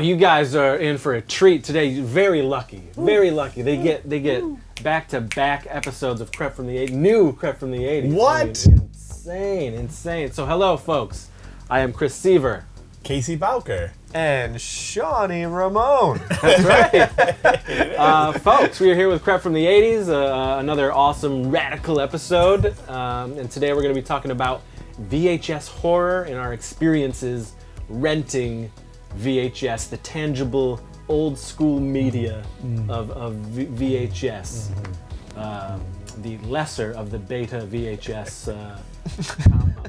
you guys are in for a treat today. Very lucky. Very lucky. They get back-to-back episodes of Crept from the 80s. New Crept from the 80s. What? I mean, insane. So hello, folks. I am Chris Seaver. Casey Bowker. And Shawnee Ramone. That's right. Folks, we are here with Crept from the 80s, another awesome radical episode. And today we're going to be talking about VHS horror and our experiences renting VHS, the tangible old school media of VHS. The lesser of the beta VHS combo.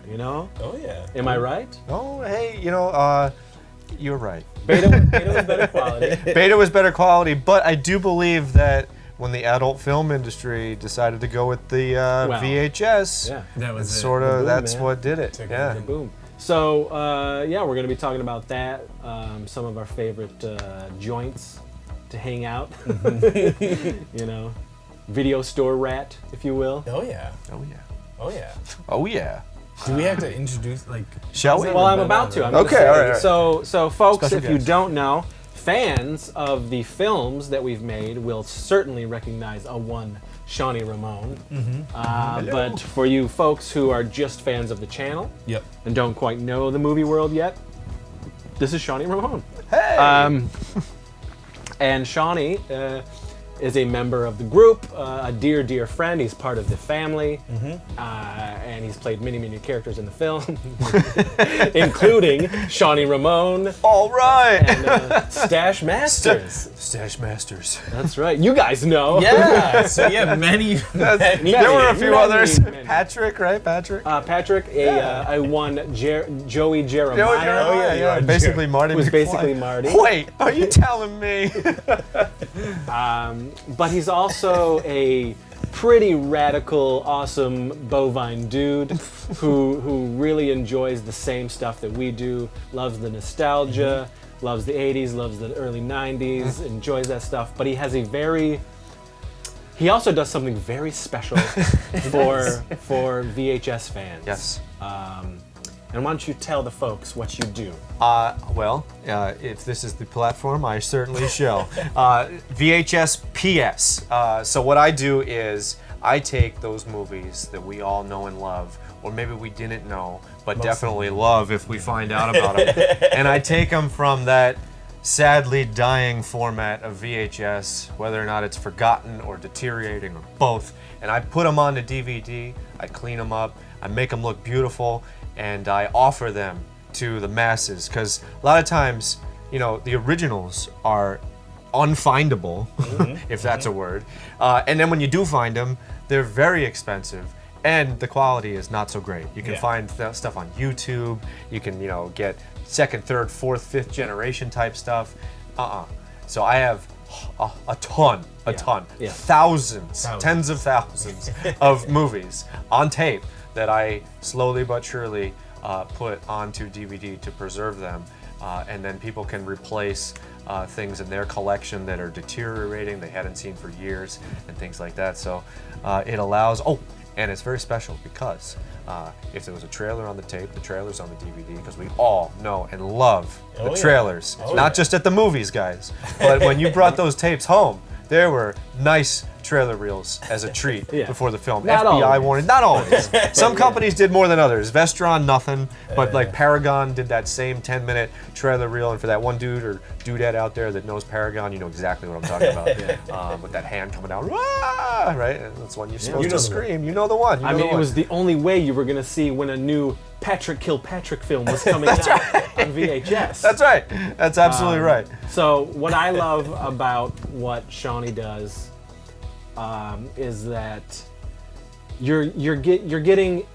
You know? Oh, yeah. Am I right? Oh, hey, you're right. Beta was better quality. Beta was better quality, but I do believe that when the adult film industry decided to go with the VHS, That was sort of, boom, that's man. what did it. Took it Yeah. to Boom. So, we're going to be talking about that, some of our favorite joints to hang out. You know, video store rat, if you will. Oh, yeah. Oh, yeah. Oh, yeah. Oh, yeah. Do we have to introduce, like... Shall we? Well, I'm about to. I'm gonna Okay, say all it. right. So folks, Special if you guest. don't know, fans of the films that we've made will certainly recognize a one Shawnee Ramone. But for you folks who are just fans of the channel Yep. and don't quite know the movie world yet, this is Shawnee Ramone. Hey! And Shawnee is a member of the group, a dear, dear friend. He's part of the family, and he's played many, many characters in the film, including Shawnee Ramone All right! and Stash Masters. Stash Masters. That's right. You guys know. Yeah. So, yeah, many There were a few many, others. many. Patrick, right? Patrick? Patrick, a one Joey Jeremiah. Jeremiah, yeah. Basically Marty Was McFly. basically Marty. Wait, are you telling me? But he's also a pretty radical, awesome bovine dude who really enjoys the same stuff that we do, loves the nostalgia, loves the 80s, loves the early 90s, enjoys that stuff. But he also does something very special for VHS fans. Yes. And why don't you tell the folks what you do? If this is the platform, I certainly shall. VHSPS. So what I do is I take those movies that we all know and love, or maybe we didn't know, but definitely love if we find out about them, and I take them from that sadly dying format of VHS, whether or not it's forgotten or deteriorating or both, and I put them onto DVD, I clean them up, I make them look beautiful, and I offer them to the masses, because a lot of times, the originals are unfindable, if that's a word, and then when you do find them, they're very expensive, and the quality is not so great. You can find stuff on YouTube, you can, get second, third, fourth, fifth generation type stuff. So I have a ton, thousands, tens of thousands of movies on tape that I slowly but surely put onto DVD to preserve them, and then people can replace things in their collection that are deteriorating, they hadn't seen for years, and things like that. So it allows, and it's very special because if there was a trailer on the tape, the trailer's on the DVD, because we all know and love the trailers. Not just at the movies, guys, but when you brought those tapes home, there were nice trailer reels as a treat before the film. Not FBI always. warning, not always. Some companies did more than others. Vestron, nothing, but like Paragon did that same 10-minute trailer reel, and for that one dude or dudette out there that knows Paragon, you know exactly what I'm talking about. With that hand coming out, "Wah!" right? And that's when you're supposed to scream. You know the one. It was the only way you were going to see when a new Patrick Kilpatrick film was coming out on VHS. That's right. That's absolutely right. So what I love about what Shawnee does is that you're getting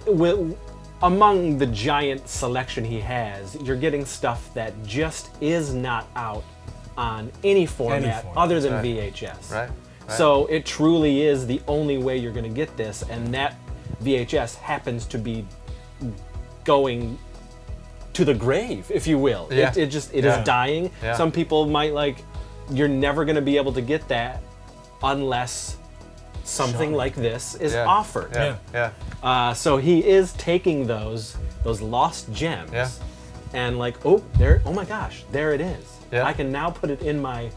among the giant selection he has, you're getting stuff that just is not out on any format other than VHS. Right. So it truly is the only way you're going to get this, and that VHS happens to be going to the grave, if you will. Yeah. It is dying. Yeah. Some people might you're never going to be able to get that unless something like this is offered. Yeah. So he is taking those lost gems and like, oh my gosh, there it is. Yeah. I can now put it in my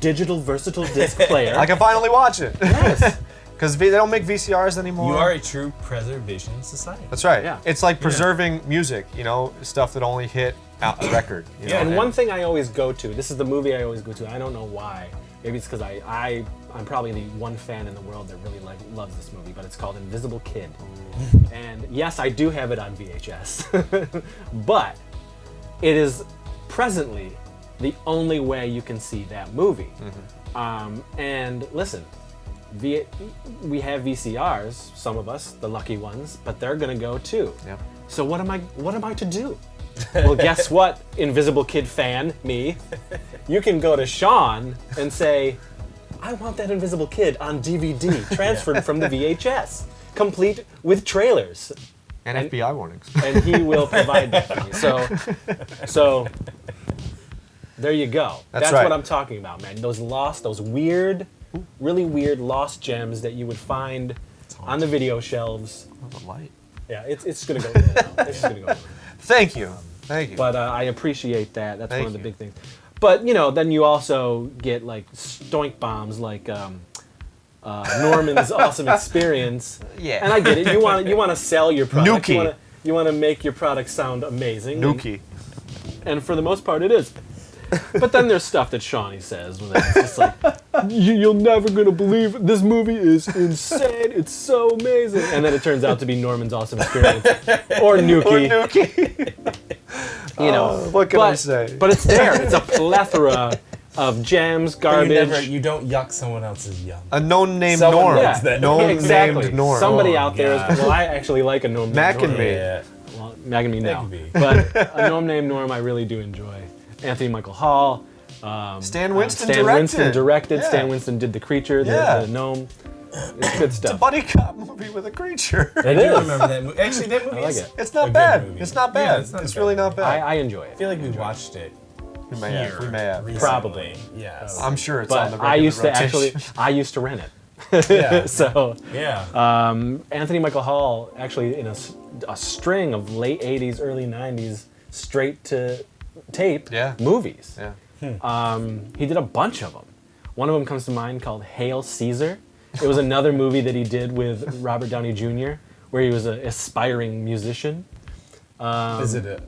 digital versatile disc player. I can finally watch it. Yes. Because they don't make VCRs anymore. You are a true preservation society. That's right. Yeah. It's like preserving music, you know, stuff that only hit a record. You know? And one thing I always go to, this is the movie I always go to, I don't know why. Maybe it's because I'm probably the one fan in the world that really loves this movie, but it's called Invisible Kid. And yes, I do have it on VHS, but it is presently the only way you can see that movie. And listen, we have VCRs, some of us, the lucky ones, but they're gonna go too. Yep. So what am I to do? Well, guess what, Invisible Kid fan, me? You can go to Sean and say, I want that Invisible Kid on DVD, transferred from the VHS, complete with trailers. And FBI warnings. And he will provide that for me. So there you go. That's right. what I'm talking about, man. Those weird, really weird lost gems that you would find on the video shelves. Oh, the light. Yeah, it's gonna go in and out. It's just gonna go in and out. Thank you. Thank you. But I appreciate that. That's Thank one of the you. big things. But you know, then you also get like stoink bombs, like Norman's awesome experience. Yeah. And I get it. You want to sell your product. Nuki. You want to make your product sound amazing. Nuki. And for the most part, it is. But then there's stuff that Shawnee says when it's just like, you're never gonna believe it. This movie is insane. It's so amazing. And then it turns out to be Norman's awesome experience or Nuki. Or Nuki. You know, what can I say? But it's there. It's a plethora of gems, garbage. You don't yuck someone else's yum. A known named Someone Norm. loves that. Known exactly. named Norm. Somebody Oh, out there God. is, well, I actually like a gnome Mac named and Norm. me. Yeah. Well, Mac and me now. and me. But a gnome named Norm I really do enjoy. Anthony Michael Hall. Stan Winston Stan directed. Winston directed. Yeah. Stan Winston did the creature, Yeah. the gnome. It's good It's a stuff. buddy cop movie with a creature. It I do is. remember that movie. Actually, that movie I like is it. It's a not good bad. movie. It's not Yeah, bad. it's not It's bad. really not bad. I enjoy I it. feel like we watched it We may have. here We may have. recently. Probably. Yes. I'm sure it's on the But regular I used to rotation. I used to rent it. Yeah. So Yeah. Anthony Michael Hall actually in a string of late 80s, early 90s straight to tape movies. Yeah. He did a bunch of them. One of them comes to mind called Hail Caesar. It was another movie that he did with Robert Downey Jr., where he was an aspiring musician. Is it a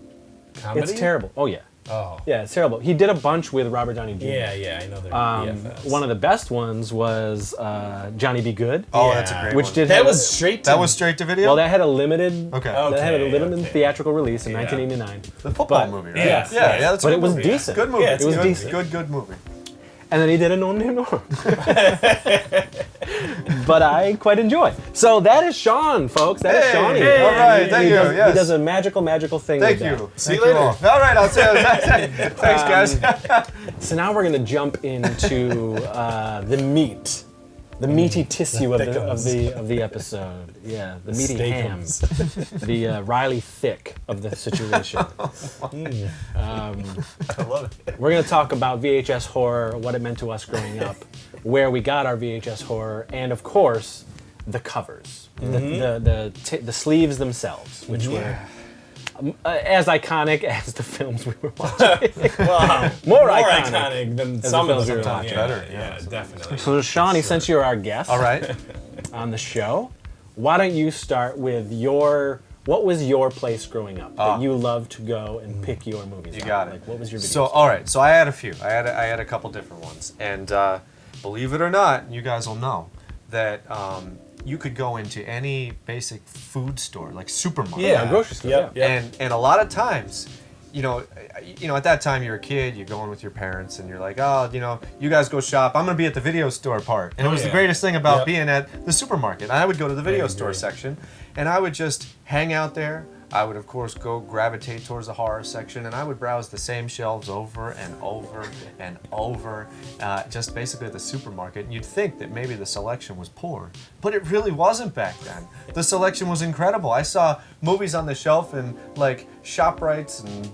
comedy? It's terrible. Oh, yeah. Oh. Yeah, it's terrible. He did a bunch with Robert Downey Jr. Yeah, I know they're BFFs. One of the best ones was Johnny Be Good, Oh, Yeah. that's a great which one. did That have was straight to... That was straight to video? well, that had a limited Okay. that had a Okay, limited okay. theatrical release in Yeah. 1989. The football but- movie, right? Yes, Yeah, yes. that's a But good it was movie. decent. Good movie. Yeah, it's It was good. decent. Good movie. And then he did a Gnome Named Norm. But I quite enjoy. So that is Sean, folks. That is Hey, Shawnee. hey, all right, thank he you, Does, yes. He does a magical thing Thank with you. See you Thank later. all right, I'll tell you. Thanks, guys. So now we're going to jump into the meat. The meaty tissue of the episode. Yeah, the meaty ham. The Riley Thick of the situation. I love it. We're going to talk about VHS horror, what it meant to us growing up, where we got our VHS horror, and of course, the covers, the sleeves themselves, which were as iconic as the films we were watching. Wow. More More iconic. iconic than the some of films we them. were watching. Better, Yeah, definitely. So, Shawnee, since you're our guest All right. on the show, why don't you start with what was your place growing up that you loved to go and pick your movies? You on? got it. Like, what was your video? So, all right. So I had a few. I had a couple different ones, and believe it or not, you guys will know that you could go into any basic food store, like supermarket. Yeah, grocery store. Yep. Yeah. And a lot of times, you know, at that time you're a kid, you're going with your parents, and you're like, oh, you guys go shop. I'm gonna be at the video store part. And it was the yeah. greatest thing about Yep. being at the supermarket. I would go to the video store agree. section, and I would just hang out there. I would, of course, go gravitate towards the horror section, and I would browse the same shelves over and over and over, just basically at the supermarket. And you'd think that maybe the selection was poor, but it really wasn't back then. The selection was incredible. I saw movies on the shelf in like ShopRites and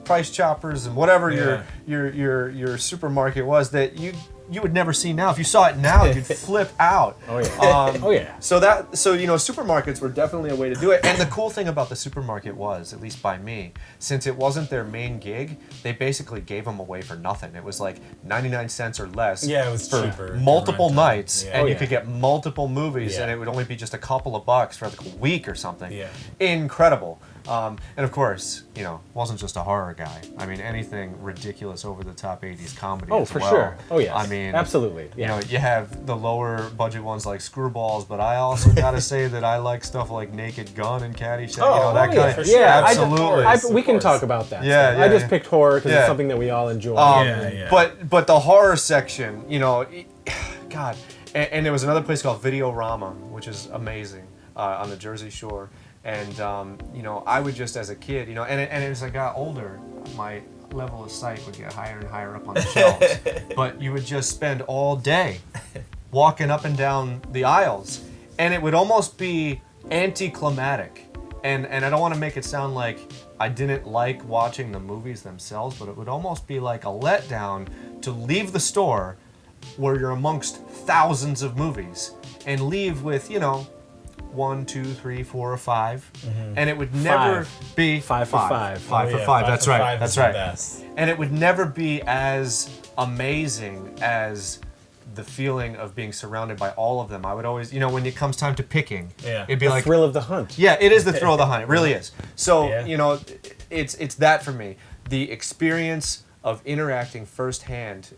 Price Choppers and whatever Yeah. your supermarket was that you would never see now. If you saw it now, you'd flip out. Oh yeah. Oh yeah. So supermarkets were definitely a way to do it. And the cool thing about the supermarket was, at least by me, since it wasn't their main gig, they basically gave them away for nothing. It was like 99 cents or less. Yeah, it was for cheaper. multiple Runtime. nights, Yeah. and Oh, you yeah. could get multiple movies, Yeah. and it would only be just a couple of bucks for like a week or something. Yeah. Incredible. And of course, wasn't just a horror guy. I mean, anything ridiculous, over the top 80s comedy. Oh, as for well. sure. Oh yes. I mean, absolutely. Yeah. you have the lower budget ones like Screwballs, but I also gotta say that I like stuff like Naked Gun and Caddyshack. Oh, that yeah, kind for of sure. Yeah, absolutely. we can course. talk about that. Yeah, stuff. yeah, I just yeah. picked horror because Yeah. it's something that we all enjoy. Yeah. But the horror section, God, and there was another place called Videorama, which is amazing on the Jersey Shore. And I would just, as a kid, and as I got older, my level of sight would get higher and higher up on the shelves. But you would just spend all day walking up and down the aisles, and it would almost be anticlimactic. And I don't want to make it sound like I didn't like watching the movies themselves, but it would almost be like a letdown to leave the store where you're amongst thousands of movies and leave with, 1, 2, 3, 4, or 5, and it would never be Five for five. Five for yeah, five. five That's for right. five That's is the right. best. And it would never be as amazing as the feeling of being surrounded by all of them. I would always, when it comes time to picking, Yeah. it'd be The like, thrill of the hunt. yeah, it is the thrill of the hunt. It really is. So, Yeah. it's that for me. The experience of interacting firsthand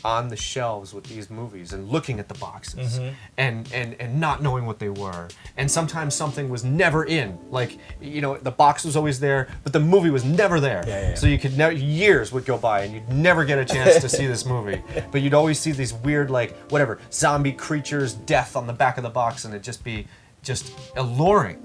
on the shelves with these movies and looking at the boxes and not knowing what they were. And sometimes something was never in. Like, the box was always there, but the movie was never there. Yeah. So you could never, years would go by and you'd never get a chance to see this movie. But you'd always see these weird, zombie creatures, death on the back of the box, and it'd just be alluring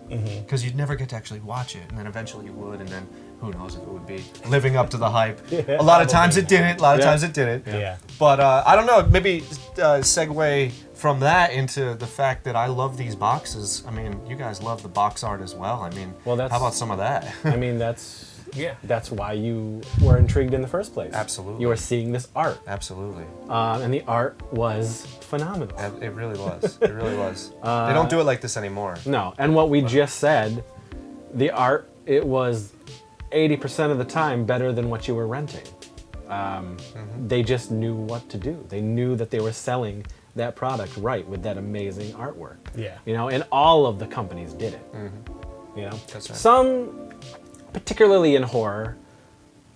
because you'd never get to actually watch it. And then eventually you would, and then who knows if it would be living up to the hype. A lot of times it didn't. A lot of times it didn't. Yeah. But I don't know. Maybe segue from that into the fact that I love these boxes. I mean, you guys love the box art as well. I mean, Well, how about some of that? I mean, that's Yeah. that's why you were intrigued in the first place. Absolutely. You were seeing this art, Absolutely. and the art was phenomenal. It really was. It really was. They don't do it like this anymore. No, and what we just said, the art, it was 80% of the time better than what you were renting. They just knew what to do. They knew that they were selling that product right with that amazing artwork. Yeah. And all of the companies did it. That's right. Some, particularly in horror,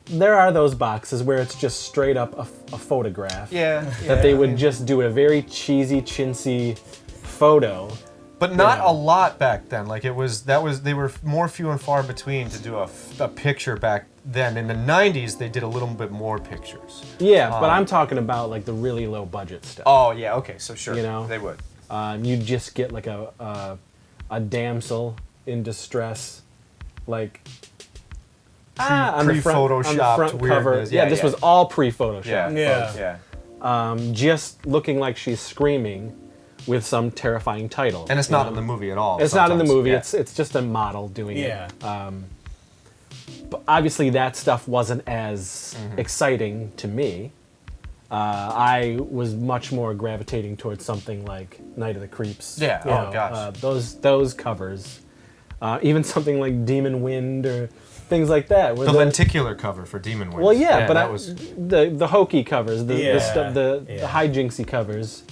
there are those boxes where it's just straight up a photograph. Yeah. That they would just do a very cheesy, chintzy photo. But not Yeah. a lot back then. Like they were more few and far between to do a picture back then. In the 90s, they did a little bit more pictures. Yeah, but I'm talking about like the really low budget stuff. Oh yeah, okay, so sure, they would. You'd just get like a damsel in distress, like on the front pre-photoshopped cover. weirdness. Yeah, this was all pre-photoshopped. Yeah. Just looking like she's screaming with some terrifying title. And it's not in the movie at all. It's not in the sometimes. movie. Yeah. It's just a model doing Yeah. it. But obviously that stuff wasn't as exciting to me. I was much more gravitating towards something like Night of the Creeps. Yeah, you oh, know, gosh. Those covers. Even something like Demon Wind or things like that. where The lenticular cover for Demon Wind. Well, yeah, but that was. the hokey covers, the hijinksy covers,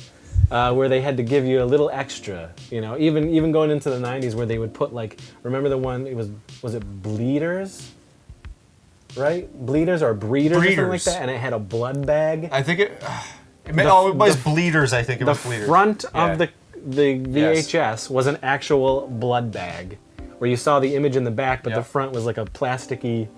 where they had to give you a little extra. Even going into the 90s, where they would put remember the one? It was it Bleeders? Right? Bleeders or Breeders or something like that, and it had a blood bag. I think it was Bleeders. I think it The was Bleeders. front Yeah. of the VHS was an actual blood bag, where you saw the image in the back, but the front was like a plasticky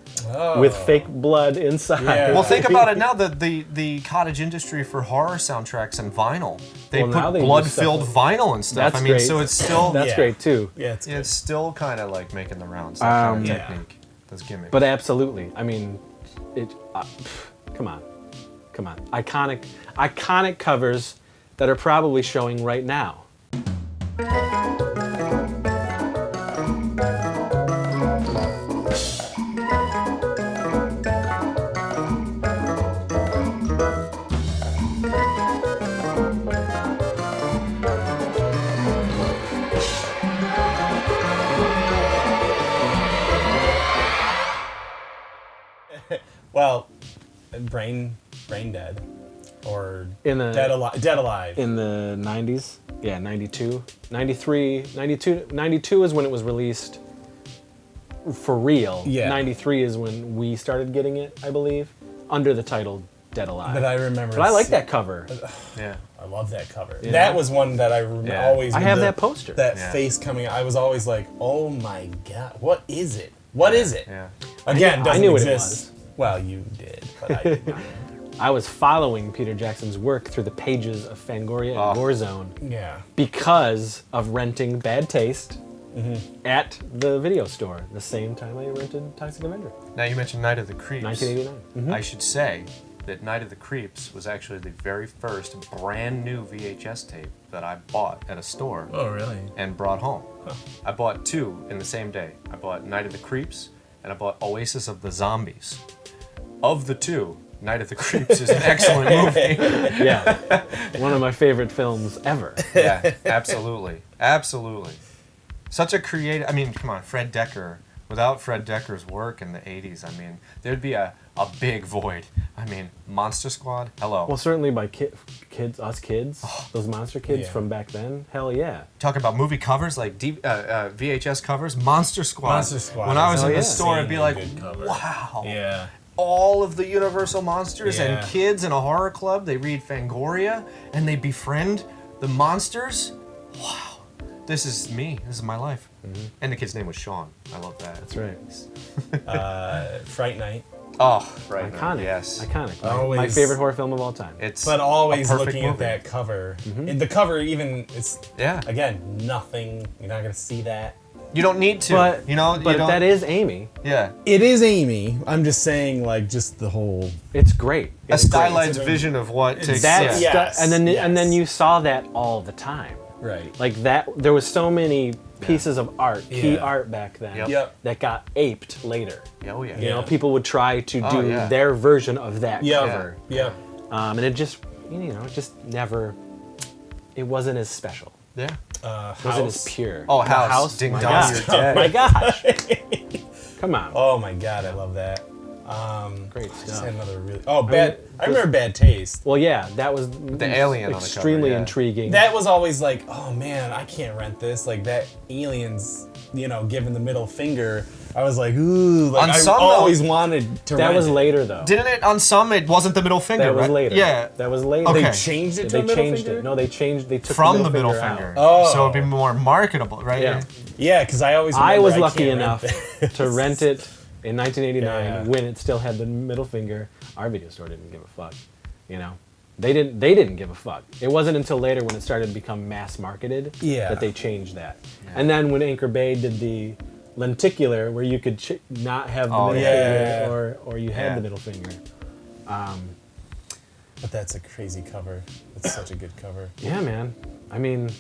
with fake blood inside. Yeah. Well, think about it now. The cottage industry for horror soundtracks and vinyl. They Well, now put they use blood-filled stuff vinyl and stuff. That's I mean, great. so it's still That's Yeah. great too. Yeah, it's still kind of like making the rounds. That kind of Yeah. technique, those gimmicks. But absolutely, I mean, come on, iconic covers that are probably showing right now. Brain Dead, or In the Dead Alive. in the 90s. Yeah, 92, 93, 92. 92 is when it was released for real. Yeah. 93 is when we started getting it, I believe, under the title Dead Alive. But I remember. But I like that cover. Yeah. I love that cover. Yeah. That was one that I Yeah. always. I with have that poster. That Yeah. face coming. I was always like, oh my god, what is it? What is it? Yeah. Again, I doesn't knew what it exist. Well, you did, but I did not. I was following Peter Jackson's work through the pages of Fangoria and Warzone Yeah. because of renting Bad Taste at the video store the same time I rented Toxic Avenger. Now you mentioned Night of the Creeps. 1989. I should say that Night of the Creeps was actually the very first brand new VHS tape that I bought at a store Oh, really? and brought home. I bought two in the same day. I bought Night of the Creeps and I bought Oasis of the Zombies. Of the two, Night of the Creeps is an excellent movie. Yeah, one of my favorite films ever. Yeah, absolutely. Absolutely. Such a creative, I mean, come on, Fred Dekker. Without Fred Dekker's work in the 80s, I mean, there'd be a big void. I mean, Monster Squad, hello. Well, certainly by kids, those monster kids Yeah. from back then. Hell yeah. Talking about movie covers, like VHS covers, Monster Squad. Monster Squad When I was is in yeah. the store, I'd be like, Good cover. wow. Yeah. All of the Universal monsters Yeah. and kids in a horror club, they read Fangoria and they befriend the monsters. Wow. This is me. This is my life. And the kid's name was Sean. I love that. That's right. Fright Night. Oh, right. Iconic. Yes. Iconic. My Always- favorite horror film of all time. It's But always a perfect looking at movie. that cover. And the cover, even, it's, Yeah. again, nothing. You're not going to see that. You don't need to. But, you know, but you don't, that is Amy. yeah. It is Amy. I'm just saying, like, just the whole. It's great. A It's great. stylized vision of what takes That place. Yeah. stu- and then Yes. and then you saw that all the time. Right. Like that, there was so many pieces of art, key Yeah. art back then, Yep. Yep. that got aped later. Oh, yeah. You know, Yeah. people would try to Oh, do yeah. their version of that Yeah. cover, Yeah. and it just, it just never. It wasn't as special. Yeah. It wasn't as pure. Oh, The House. Ding my dong, gosh. you're dead. Oh my gosh! Come on, Oh my god, I love that. great Just stuff. had another really. Oh, bad. I remember Bad Taste. Well, yeah, that was The alien on the cover, extremely yeah. intriguing. That was always like, oh man, I can't rent this. Like that aliens, giving the middle finger. I was like, ooh. Like On I some, though, always wanted to that rent was it. later though. Didn't it, on some, it wasn't the middle finger, That was right? later. Yeah. That was later. Okay. They changed it to They a middle changed finger? it. No, they changed. They took From the the middle out. finger. Oh. So it'd be more marketable, right? Yeah. Yeah, because I always. I remember was lucky can't rent enough this. to rent it in 1989 Yeah. when it still had the middle finger. Our video store didn't give a fuck. They didn't give a fuck. It wasn't until later when it started to become mass marketed Yeah. that they changed that. And then when Anchor Bay did the lenticular, where you could not have the Oh, middle yeah. finger or you had Yeah. the middle finger. But that's a crazy cover. It's such a good cover. Yeah, man. I mean,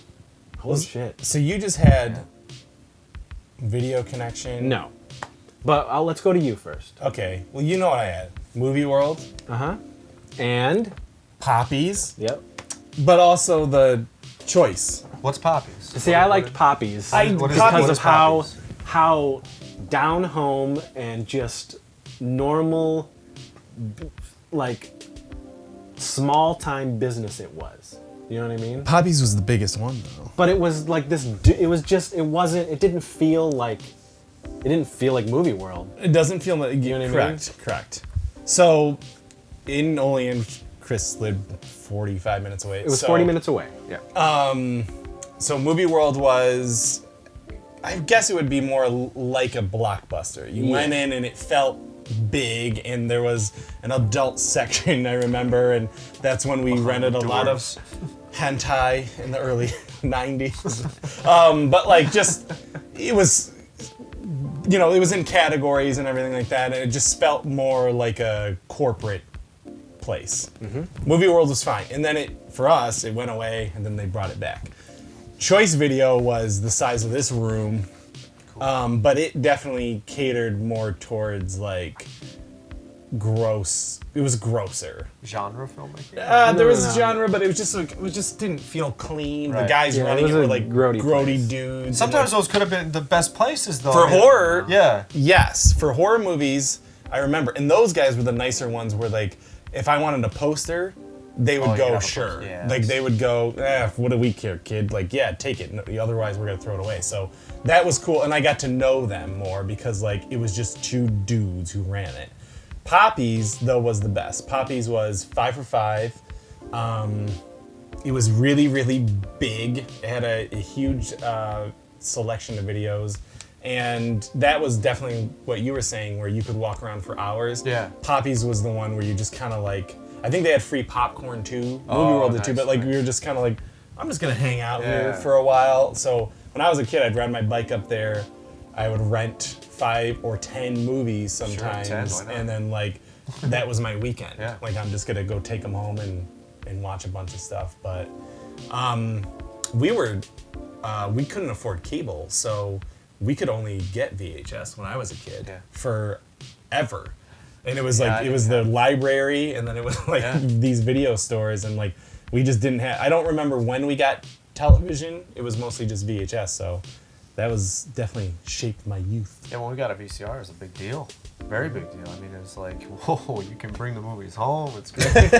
holy shit. So you just had video connection. No, but let's go to you first. Okay. Well, you know what I had. Movie World, And Poppies, yep. but also the Choice. What's Poppies? See, I liked Poppies what is- because what of is Poppies? how down home and just normal, like small time business it was. You know what I mean? Poppies was the biggest one, though. But it was like this. It didn't feel like Movie World. It doesn't feel like know what I mean? Correct. So, in Olean, Chris lived 45 minutes away. It was 40 minutes away. Yeah. So Movie World was, I guess it would be more like a Blockbuster. You went in and it felt big, and there was an adult section, I remember, and that's when we rented a lot of hentai in the early 90s. But like just, it was, it was in categories and everything like that, and it just felt more like a corporate place. Movie World was fine, and then for us, it went away, and then they brought it back. Choice Video was the size of this room, but it definitely catered more towards like gross. It was grosser. Genre filmmaking? There was no. genre, but it was just like it just didn't feel clean. The Right. guys Yeah, running it it was were a like grody grody place. dudes. and, Sometimes like, those could have been the best places, though. for horror, Yeah. yes, for horror movies, I remember, and those guys were the nicer ones. Where like if I wanted a poster, they would Oh, you go, have a sure. poster, yeah. Like, they would go, what do we care, kid? Like, yeah, take it. No, otherwise, we're going to throw it away. So that was cool. And I got to know them more because, like, it was just two dudes who ran it. Poppy's, though, was the best. Poppy's was 5 for 5. It was really, really big. It had a huge selection of videos. And that was definitely what you were saying, where you could walk around for hours. Yeah. Poppy's was the one where you just kind of like, I think they had free popcorn too. Movie Oh, World did too, nice, but like nice. we were just kind of like, I'm just gonna hang out Yeah. here for a while. So when I was a kid, I'd ride my bike up there. I would rent 5 or 10 movies sometimes, 10, why not? and then like that was my weekend. Yeah. Like I'm just gonna go take them home and watch a bunch of stuff. But we couldn't afford cable, so we could only get VHS when I was a kid forever. And it was Yeah, like, it was the library, and then it was like Yeah. these video stores, and like we just didn't have, I don't remember when we got television. It was mostly just VHS, so that was definitely shaped my youth. Yeah, when we got a VCR, it was a big deal. Very big deal. I mean, it was like, whoa, you can bring the movies home. It's great.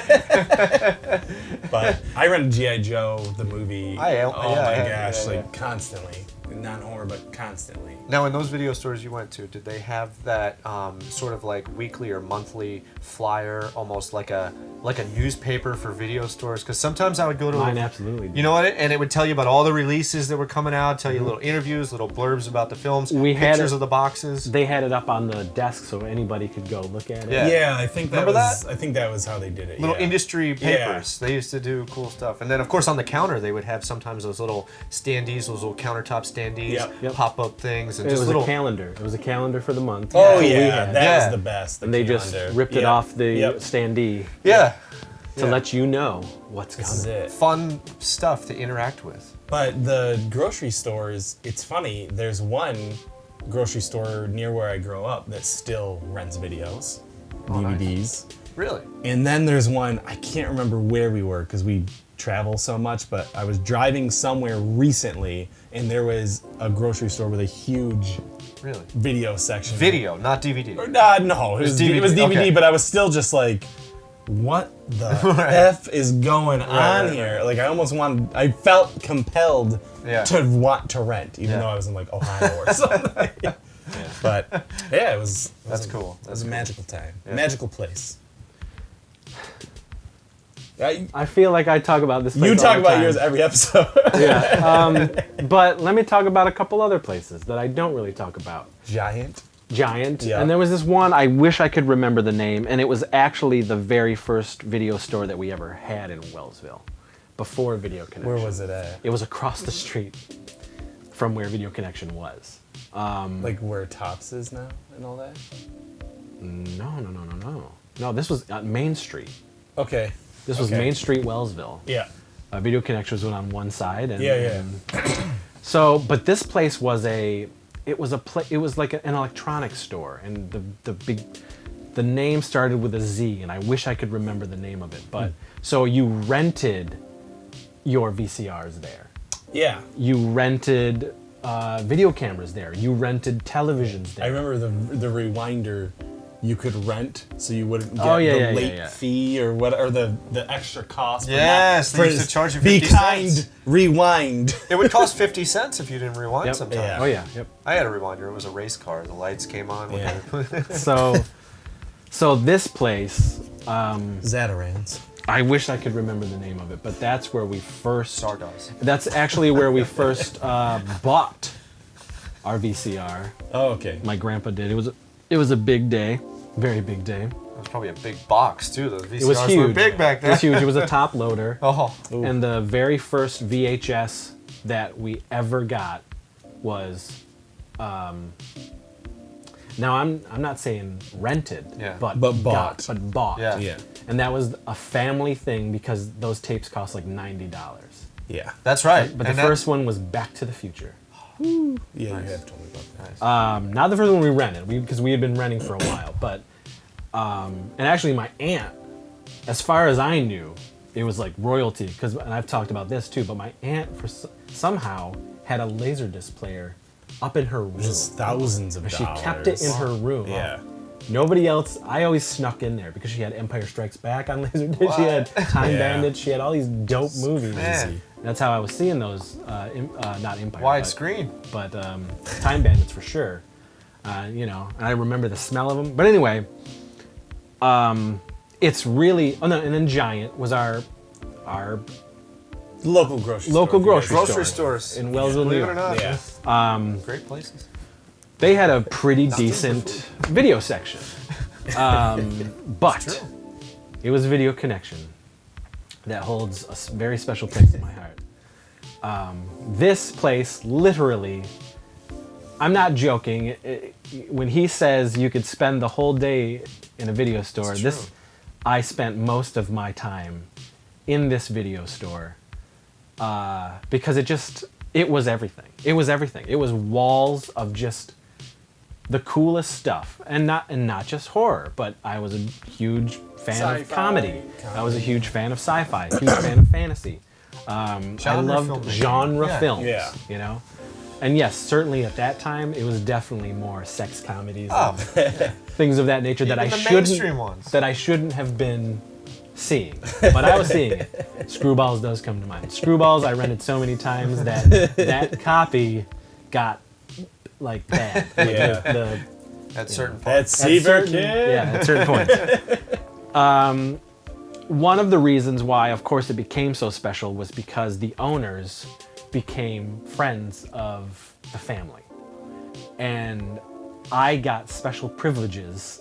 But I rented G.I. Joe, the movie. I had, gosh, yeah, like yeah. constantly. Not horror, but constantly. Now, in those video stores you went to, did they have that sort of like weekly or monthly flyer, almost like a newspaper for video stores? Because sometimes I would go to Mine absolutely did. You know what? And it would tell you about all the releases that were coming out, tell you little interviews, little blurbs about the films, We had pictures it- of the boxes. They had it up on the desk so anybody could go look at it. Yeah. Yeah, I think that Remember was. that? I think that was how they did it. Little yeah. industry papers. They used to do cool stuff. And then, of course, on the counter, they would have sometimes those little standees, those little countertop standees, Yep. pop-up things, and It just was little... a calendar. It was a calendar for the month. Oh That's what we yeah, had. that Yeah. was the best. The And they calendar. just ripped it Yep. off the Yep. standee Yeah. to let you know what's This is coming. it. Fun stuff to interact with. But the grocery stores, it's funny. There's one grocery store near where I grow up that still rents videos, nice. DVDs. Really? And then there's one, I can't remember where we were because we travel so much, but I was driving somewhere recently and there was a grocery store with a huge Really? video section. Video, not DVD. No, it was DVD, DVD, it was DVD, okay. but I was still just like, what the F is going on right, here? Like I felt compelled Yeah. to want to rent, even Yeah. though I was in like Ohio or something. But yeah, it was. That's cool. It was a magical time, Yeah. magical place. I feel like I talk about this place You all talk the about time. yours every episode. Yeah. But let me talk about a couple other places that I don't really talk about. Giant. Giant. Yeah. And there was this one, I wish I could remember the name, and it was actually the very first video store that we ever had in Wellsville, before Video Connection. Where was it at? It was across the street from where Video Connection was. Like where Tops is now and all that? No. No, this was Main Street. Okay. This was Okay. Main Street, Wellsville. Yeah. Video Connection was on one side. And, Yeah. So, but this place was it was like an electronics store, and the name started with a Z, and I wish I could remember the name of it. But so you rented your VCRs there. Yeah. You rented video cameras there. You rented televisions there. I remember the rewinder you could rent, so you wouldn't get Oh, yeah, the yeah, late yeah. fee or what, or the extra cost. Yes, they used to charge you Be 50 kind, cents. rewind. It would cost 50 cents if you didn't rewind Yep. sometimes. Yeah. Oh yeah. Yep. I had a rewinder. It was a race car. The lights came on. when Yeah. they- So this place, Zatarans. I wish I could remember the name of it, but that's where we first. Stardust. That's actually where we first bought our VCR. Oh, okay. My grandpa did. It was a big day, very big day. It was probably a big box, too. The VCRs It was huge. were big back It then. was huge. It was a top loader. Oh. And the very first VHS that we ever got was, now I'm not saying rented, Yeah. but But bought. but bought. Yeah. Yeah. And that was a family thing because those tapes cost like $90. Yeah. That's right. But the And that- first one was Back to the Future. Yeah, you have told me about that. Nice. Not the first one we rented, because we had been renting for a while. But and actually, my aunt, as far as I knew, it was like royalty. And I've talked about this too. But my aunt, somehow, had a Laserdisc player up in her room. Just thousands of She dollars. kept it in her room. Yeah. Nobody else. I always snuck in there because she had Empire Strikes Back on Laserdisc. She had Time Yeah. Bandits. She had all these dope movies. Man. That's how I was seeing those. Not Empire. Widescreen. But Time Bandits for sure. And I remember the smell of them. But anyway, it's really. Oh no, and then Giant was our Local grocery Grocery store stores. in Wellsville, New Believe it or York. not. Yeah. Great places. They had a pretty decent video section, but it was Video Connection that holds a very special place in my heart. This place, literally, I'm not joking. When he says you could spend the whole day in a video store, I spent most of my time in this video store because it was everything. It was everything. It was walls of just the coolest stuff, and not just horror, but I was a huge fan of comedy. I was a huge fan of sci-fi, huge fan of fantasy. I loved genre films, Yeah. And yes, certainly at that time, it was definitely more sex comedies, and things of that nature that mainstream ones. that I shouldn't have been seeing, but I was seeing it. Screwballs does come to mind. Screwballs I rented so many times that copy got like bad. Yeah. At certain points. That's Seaver Kid. Yeah, at certain points. One of the reasons why, of course, it became so special was because the owners became friends of the family. And I got special privileges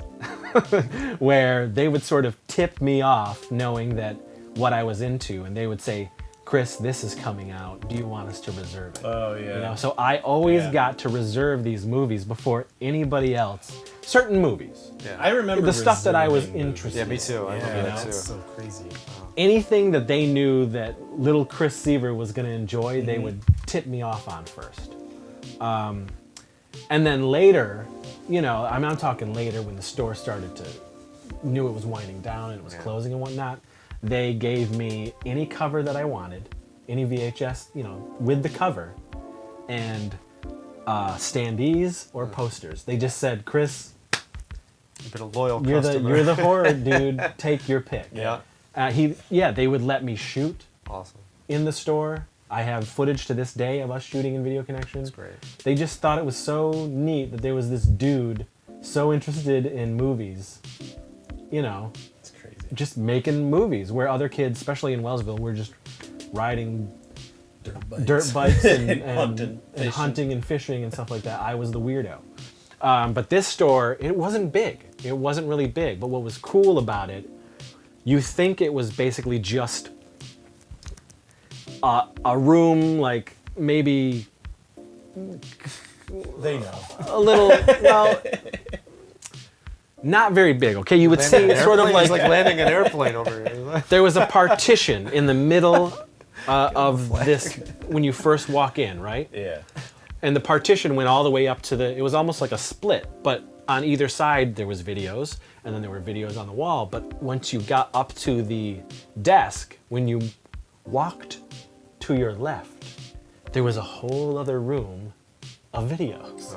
where they would sort of tip me off knowing that what I was into, and they would say, Chris, this is coming out. Do you want us to reserve it? Oh, yeah. So I always got to reserve these movies before anybody else. Certain movies. Yeah. I remember The stuff that I was reserving movies. interested Yeah, me too. I remember that That's too. so crazy. Anything that they knew that little Chris Seaver was going to enjoy, they would tip me off on first. And then later, I'm talking later when the store knew it was winding down and it was closing and whatnot, they gave me any cover that I wanted, any VHS, with the cover, and standees or posters. They just said, Chris, You've been a loyal you're customer. the horror dude, take your pick. Yeah. They would let me shoot Awesome. in the store. I have footage to this day of us shooting in Video Connection. That's great. They just thought it was so neat that there was this dude so interested in movies, It's crazy. just making movies where other kids, especially in Wellsville, were just riding dirt bikes and hunting and fishing and stuff like that. I was the weirdo. But this store, it wasn't big. It wasn't really big. But what was cool about it, you think it was basically just a room, like maybe They know. a little, well, not very big, okay? You would see sort of like landing an airplane over here. there was a partition in the middle of this when you first walk in, right? Yeah. And the partition went all the way up to it was almost like a split, but on either side there was videos, and then there were videos on the wall. But once you got up to the desk, when you walked to your left, there was a whole other room of videos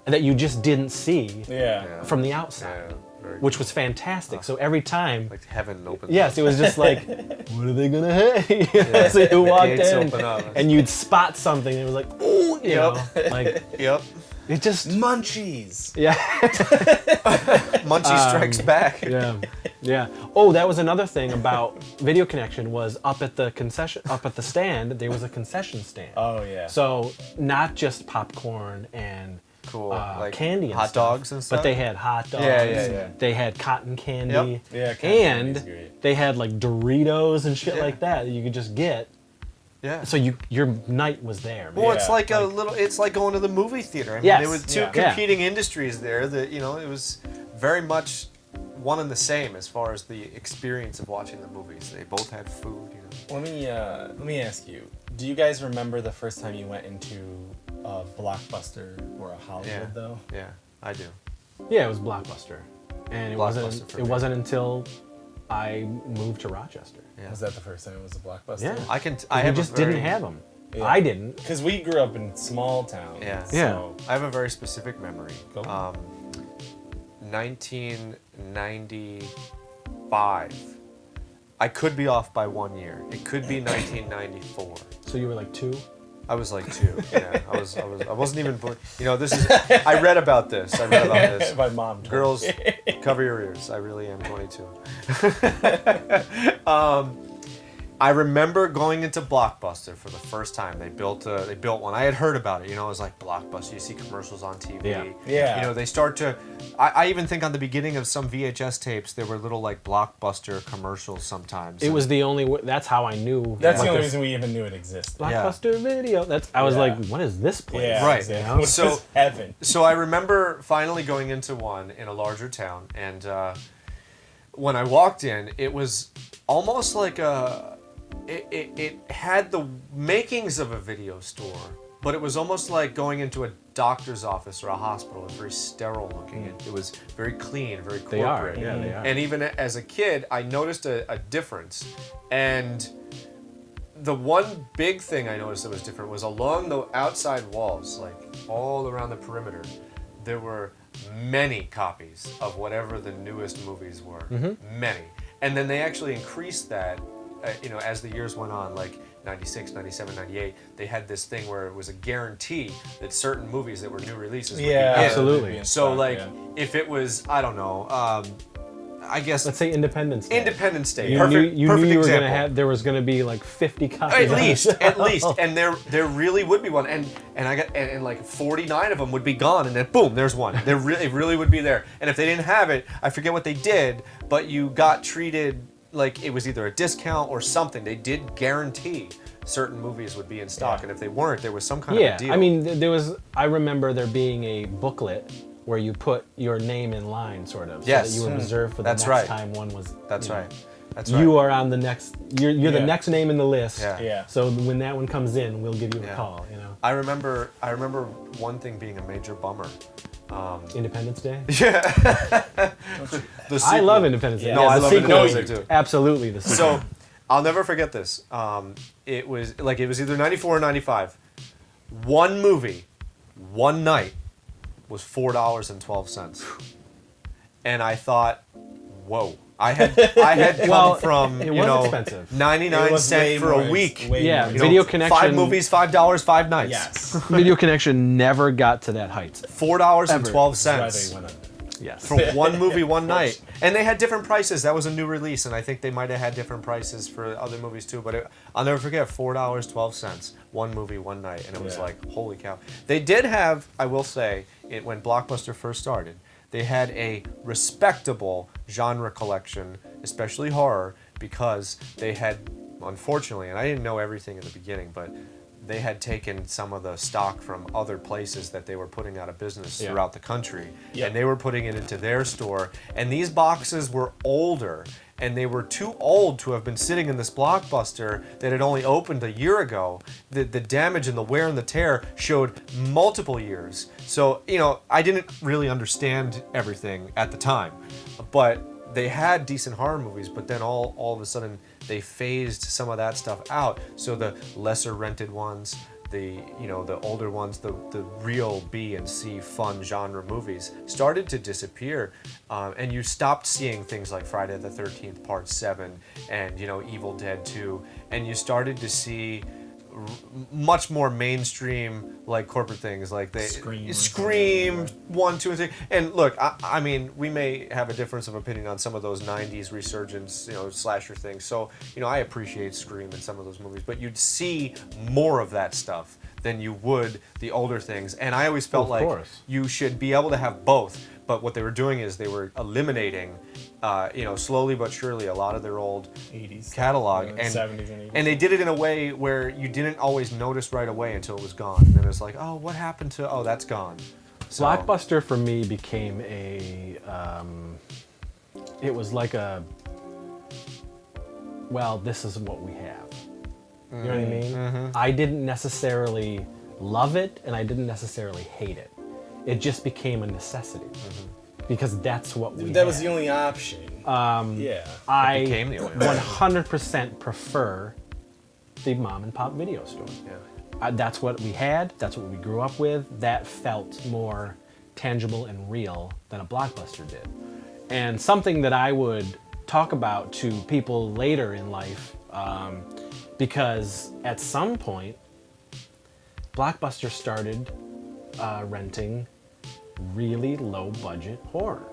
that you just didn't see Yeah. from the outside, Very which was fantastic. So every time, like heaven opens. yes, it was just like, what are they gonna have? So you walked gates in open up. and you'd spot something, and it was like, ooh, like Yep. it just, Munchies. yeah, Munchie strikes back. yeah, yeah. Oh, that was another thing about Video Connection was up at the stand, there was a concession stand. Oh, yeah. So not just popcorn and Cool. Like candy and hot stuff, dogs and stuff. but they had hot dogs. Yeah. They had cotton candy. Yep. Yeah, cotton candy's and great. they had like Doritos and shit Yeah. like that you could just get. Yeah. So your night was there. Man. Well, it's Yeah, like a little. It's like going to the movie theater. I mean, Yes. there was two Yeah. competing industries there. That it was very much one and the same as far as the experience of watching the movies. They both had food. Let me ask you. Do you guys remember the first time you went into a Blockbuster or a Hollywood Yeah. though? Yeah, I do. Yeah, it was Blockbuster, and it Blockbuster for me. wasn't until I moved to Rochester. Yeah. Was that the first time it was a Blockbuster? Yeah. I can. I I have just a very, didn't have them. Yeah. I didn't. Because we grew up in small town. Yeah. So, Yeah. I have a very specific memory. Go. 1995. I could be off by 1 year. It could be 1994. So you were like 2? I was like 2. Yeah, I wasn't even born. You know, this is. I read about this. My mom told Girls, me. cover your ears. I really am 22. I remember going into Blockbuster for the first time. They built one. I had heard about it. You know, it was like Blockbuster. You see commercials on TV. Yeah. You know, they start to. I even think on the beginning of some VHS tapes there were little like Blockbuster commercials sometimes. It was the only. That's how I knew. That's the like only this reason we even knew it existed. Blockbuster video. Yeah. I was like, what is this place? Yeah, Right. exactly. This So- is heaven. So I remember finally going into one in a larger town, and when I walked in, it was almost like it had the makings of a video store, but it was almost like going into a doctor's office or a hospital. It was very sterile looking. It was very clean, very corporate. They are. Yeah, they are. And even as a kid, I noticed a difference. And the one big thing I noticed that was different was along the outside walls, like all around the perimeter, there were many copies of whatever the newest movies were. Many. And then they actually increased that, as the years went on, like 96, 97, 98, they had this thing where it was a guarantee that certain movies that were new releases would be in. absolutely. So, like, if it was, I don't know, I guess Let's say Independence Day. Independence Day. You Perfect, knew you perfect were example. gonna have. There was gonna be like 50 copies. At least, and there really would be one, and like 49 of them would be gone, and then boom, there's one. It really would be there, and if they didn't have it, I forget what they did, but you got treated like it was either a discount or something. They did guarantee certain movies would be in stock, and if they weren't, there was some kind of a deal. I mean, there was. I remember there being a booklet where you put your name in line, sort of, Yes. so that you were reserved for the That's next right. time one was. That's you know, right. That's right. You are on the next. You're the Yeah. next name in the list. Yeah. Yeah. So when that one comes in, we'll give you a Yeah. call. You know. I remember one thing being a major bummer. Independence Day. Yeah. The I sequel. love Independence Day. Yeah. No, Yeah, I the love sequel Independence is Day too. absolutely the sequel. So, I'll never forget this. It was either 94 or 95. One movie, one night, was $4.12, and I thought, whoa. I had come Well, from it was expensive. 99 It was way cents for more a week. way Yeah, more You know, Video Connection. 5 movies, $5, 5 nights. Yes. Video Connection never got to that height. $4.12 That's why they went under. Yes. for one movie, one night. And they had different prices. That was a new release, and I think they might have had different prices for other movies too. But I'll never forget, $4.12, one movie, one night, and it was Yeah. like, holy cow. They did have, I will say, when Blockbuster first started, they had a respectable genre collection, especially horror, because they had, unfortunately, and I didn't know everything in the beginning, but they had taken some of the stock from other places that they were putting out of business Yeah. throughout the country, Yep. and they were putting it into their store, and these boxes were older, and they were too old to have been sitting in this Blockbuster that had only opened a year ago. The damage and the wear and the tear showed multiple years. So, I didn't really understand everything at the time, but they had decent horror movies, but then all of a sudden they phased some of that stuff out. So the lesser rented ones, the older ones, the real B and C fun genre movies started to disappear, and you stopped seeing things like Friday the 13th Part 7 and Evil Dead 2, and you started to see much more mainstream like corporate things like they Scream 1, 2, and 3. And look, I mean, we may have a difference of opinion on some of those 90s resurgence, slasher things. So, I appreciate Scream and some of those movies, but you'd see more of that stuff than you would the older things. And I always felt Of like course. you should be able to have both. But what they were doing is they were eliminating, slowly but surely, a lot of their old 80s catalog, and and 70s and 80s. and they did it in a way where you didn't always notice right away until it was gone. And then it's like, oh, what happened to? Oh, that's gone. So, Blockbuster for me became it was like well, this is what we have. You know what I mean? Mm-hmm. I didn't necessarily love it, and I didn't necessarily hate it. It just became a necessity because that's what we That had. was the only option. Yeah. I became the only option. 100% prefer the mom and pop video store. Yeah. That's what we had. That's what we grew up with. That felt more tangible and real than a Blockbuster did. And something that I would talk about to people later in life, because at some point, Blockbuster started renting really low budget horror.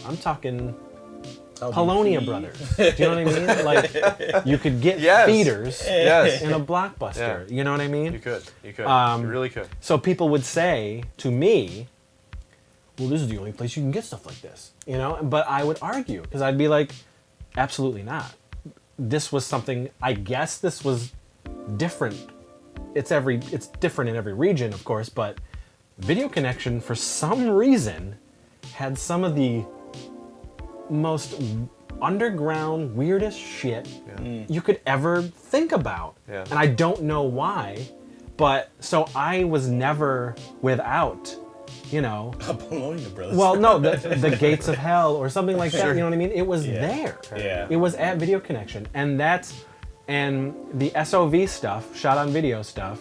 I'm talking Polonia Brothers. Do you know what I mean? Like, you could get theaters in a Blockbuster. You know what I mean? You could. You really could. So people would say to me, well, this is the only place you can get stuff like this, you know? But I would argue, because I'd be like, absolutely not. This was something, I guess this was different. It's different in every region, of course, but Video Connection, for some reason, had some of the most underground, weirdest shit you could ever think about. Yeah. And I don't know why, but so I was never without, you know. Polonia Brothers. Well, no, the Gates of Hell or something like that, you know what I mean? It was there. Yeah. It was at Video Connection. And the SOV stuff, shot on video stuff,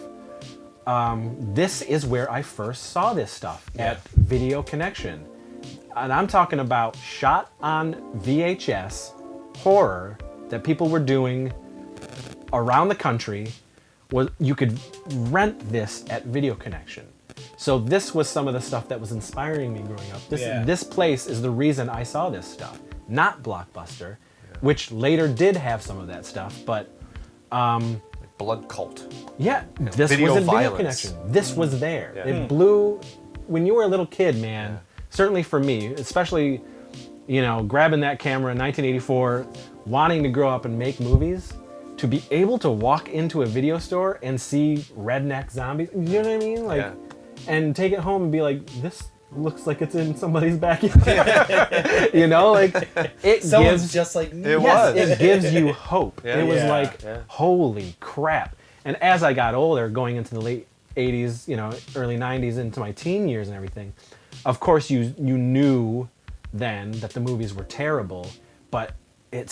this is where I first saw this stuff, at Video Connection. And I'm talking about shot on VHS horror that people were doing around the country. You could rent this at Video Connection. So this was some of the stuff that was inspiring me growing up. This place is the reason I saw this stuff, not Blockbuster, which later did have some of that stuff, but Blood Cult. yeah, this video was in Video violence. Connection. This was there. Yeah. It blew, when you were a little kid, man, certainly for me, especially, you know, grabbing that camera in 1984, wanting to grow up and make movies, to be able to walk into a video store and see redneck zombies, you know what I mean? Like, and take it home and be like, this looks like it's in somebody's backyard. You know, like, it Someone's gives just like me. it gives you hope. Yeah. It was Yeah. like, holy crap. And as I got older, going into the late 80s, you know, early 90s, into my teen years and everything, of course you knew then that the movies were terrible, but it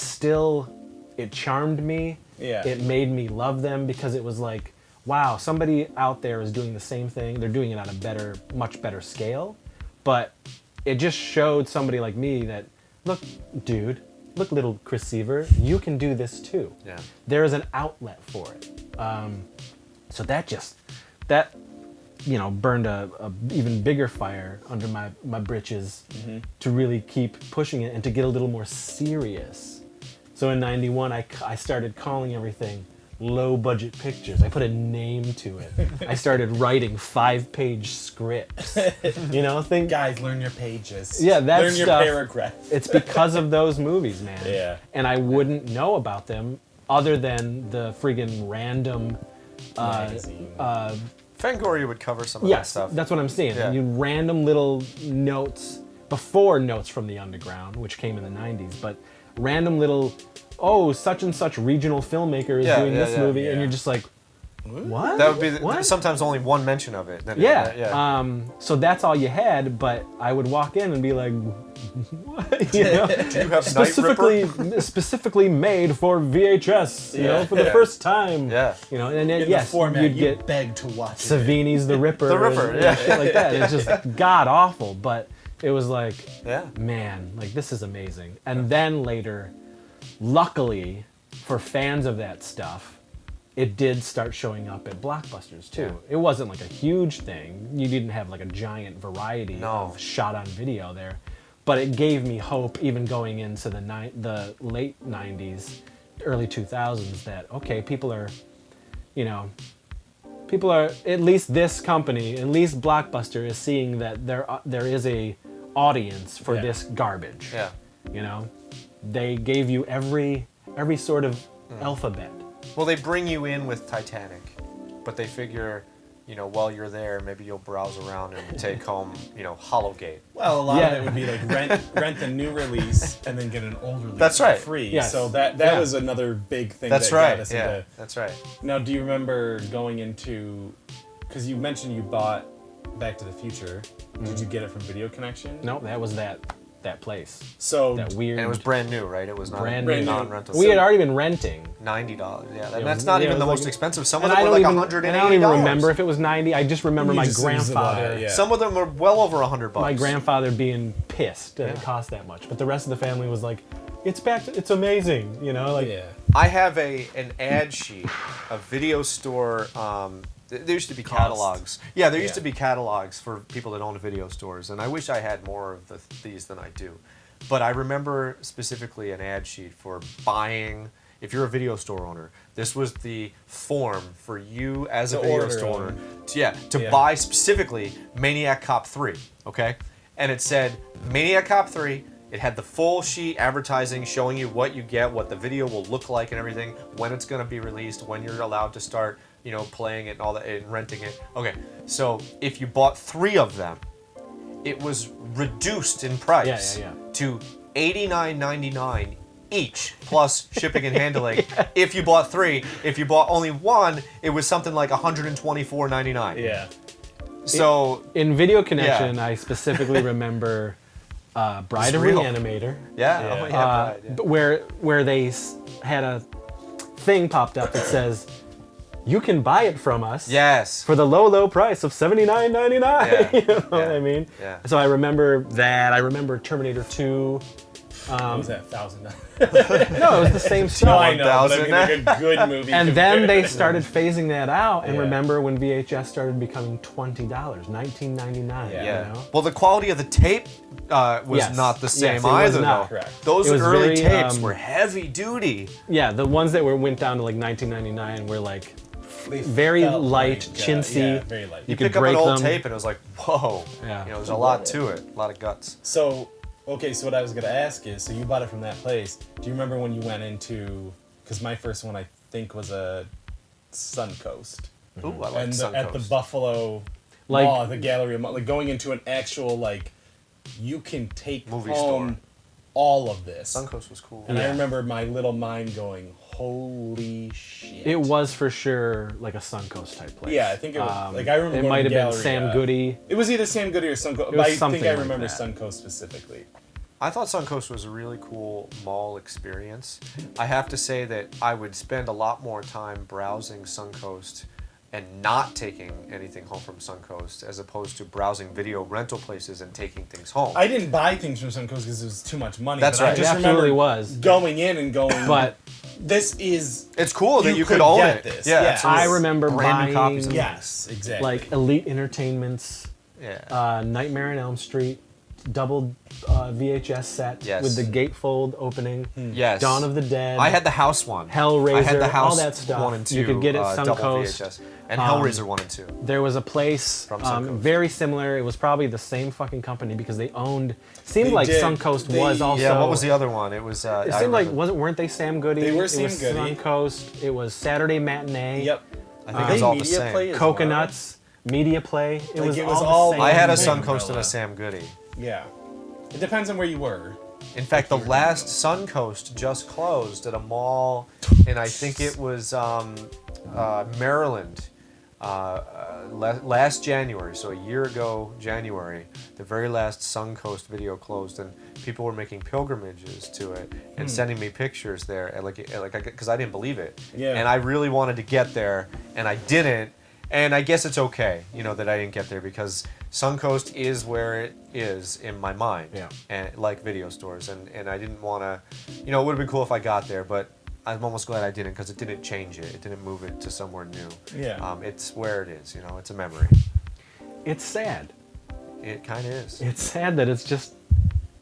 charmed me. Yeah. It made me love them, because it was like, wow, somebody out there is doing the same thing. They're doing it on a much better scale. But it just showed somebody like me that, look, dude, look, little Chris Seaver, you can do this too. Yeah. There is an outlet for it. So that you know, burned a even bigger fire under my britches to really keep pushing it and to get a little more serious. So in '91, I started calling everything low budget pictures. I put a name to it. I started writing 5-page scripts. You know, Guys, learn your pages. Yeah, that learn your stuff. paragraph. It's because of those movies, man. Yeah. And I wouldn't know about them other than the friggin' random Magazine. Fangoria would cover some of that Yes, stuff. that's what I'm saying. Yeah. You random little notes before Notes from the Underground, which came in the 90s, but random little, such and such regional filmmaker is doing this movie, and you're just like, what? That would be What? sometimes only one mention of it. Then So that's all you had, but I would walk in and be like, what? You know? Do you have Night Ripper? specifically made for VHS, you know, for the first time. Yeah. You know, and then In yes, the format you'd you get beg to watch it. Savini's The Ripper. The Ripper, and yeah. shit like that. It's just god awful, but it was like, Yeah. man, like, this is amazing. And then later, luckily for fans of that stuff, it did start showing up at Blockbusters too. Yeah. It wasn't like a huge thing. You didn't have like a giant variety of shot on video there, but it gave me hope even going into the late 90s, early 2000s, that okay, people are, at least this company, at least Blockbuster is seeing that there is a audience for this garbage. Yeah. You know, they gave you every sort of alphabet. Well, they bring you in with Titanic, but they figure, while you're there, maybe you'll browse around and take home, Hollowgate. Well, a lot of it would be like rent the new release and then get an old release That's right. for free. Yes. So that was another big thing. That's that right. Got us into. That's right. Now, do you remember going into? Because you mentioned you bought Back to the Future. Did you get it from Video Connection? No, that was that. that place. So That weird. And it was brand new, right? It was not Brand a new. non-rental. We had already been renting. $90. Yeah, and It that's was- not yeah, even it the was most like- expensive. Some And of them I were like don't even, $180. and I don't even remember if it was 90. I just remember You my just- it was about grandfather. it, yeah. Some of them were well over $100. My grandfather being pissed that it Yeah. cost that much, but the rest of the family was like, "It's back. It's amazing." You know, like yeah. I have an ad sheet, a video store. There used to be catalogs. Yeah, there used Yeah. to be catalogs for people that owned video stores, and I wish I had more of these than I do. But I remember specifically an ad sheet for buying. If you're a video store owner, this was the form for you as a To video order store owner. them. To Yeah. buy specifically Maniac Cop 3. Okay, and it said Maniac Cop 3. It had the full sheet advertising showing you what you get, what the video will look like and everything, when it's going to be released, when you're allowed to start, playing it and all that and renting it. Okay, so if you bought 3 of them, it was reduced in price Yeah. to $89.99 each plus shipping and handling. If you bought 3, if you bought only 1, it was something like $124.99. Yeah. So in Video Connection, I specifically remember Bride of real. Reanimator. yeah, oh, yeah, right, yeah. But where they had a thing popped up that says, "You can buy it from us Yes. for the low price of $79.99." Yeah, You know what yeah, I mean? yeah. So I remember that. I remember Terminator 2. What was that $1,000? No, it was the same No, stuff. I know, but I mean, 1,000. like a good movie. And then they compared. started phasing that out. And Yeah. remember when VHS started becoming $20, $19.99. Yeah. Yeah. You know? Well, the quality of the tape was Yes. not the same Yes, it was either, not. though. Correct. Those It was early very, tapes were heavy duty. Yeah, the ones that went down to like $19.99 were like They very felt light, like, chintzy. Yeah, very light. You You could pick up break an old them. tape and it was like, whoa. Yeah. There's a lot to it, a lot of guts. So, okay, so what I was gonna ask is, so you bought it from that place. Do you remember when you went into? Because my first one I think was a Suncoast, Ooh, I like and at the Suncoast. Buffalo Like- Mall, the Gallery Mall, like going into an actual like, you can take Movie home store. all of this. Suncoast was cool. And I Yeah. remember my little mind going, "Holy shit!" It was for sure like a Suncoast type place. Yeah, I think it was. Like I remember. It going might to have been Gallery, Sam Goody. It was either Sam Goody or Suncoast. was But I something think I like remember that. Suncoast specifically. I thought Suncoast was a really cool mall experience. I have to say that I would spend a lot more time browsing Suncoast and not taking anything home from Suncoast as opposed to browsing video rental places and taking things home. I didn't buy things from Suncoast because it was too much money. That's but right. I just It absolutely remember was. going in and going, But this is It's cool that You you could could own get it. this, Yeah, yeah. absolutely. I remember brand new copies of buying- yes, exactly. like Elite Entertainment's Yeah. Nightmare on Elm Street double VHS set Yes. with the gatefold opening. Yes. Dawn of the Dead. I had the house one. Hellraiser, I had the house all that stuff. 1 and 2. You could get it double Suncoast. VHS. And Hellraiser 1 and 2. There was a place From Suncoast. very similar. It was probably the same fucking company because they owned. Seemed They like did. Suncoast They- was also. Yeah, what was the other one? It was. It I seemed like remember. weren't they Sam Goody? They were It Sam was Goody. Suncoast. It was Saturday Matinee. Yep. I think it was all the same. Play as Coconuts. Media Play. It Like, was it was all. all- the same I had a Big thing. Suncoast and umbrella. a Sam Goody. Well. Yeah. It depends on where you were. In fact, the last Suncoast just closed at a mall, and I think it was Maryland. Last January, so a year ago January, the very last Suncoast video closed, and people were making pilgrimages to it and sending me pictures there, and because I didn't believe it, Yeah. and I really wanted to get there, and I didn't, and I guess it's okay, that I didn't get there because Suncoast is where it is in my mind, Yeah. and like video stores, and I didn't want to, it would have been cool if I got there, but I'm almost glad I didn't because it didn't change it. It didn't move it to somewhere new. Yeah. It's where it is. It's a memory. It's sad. It kind of is. It's sad that it's just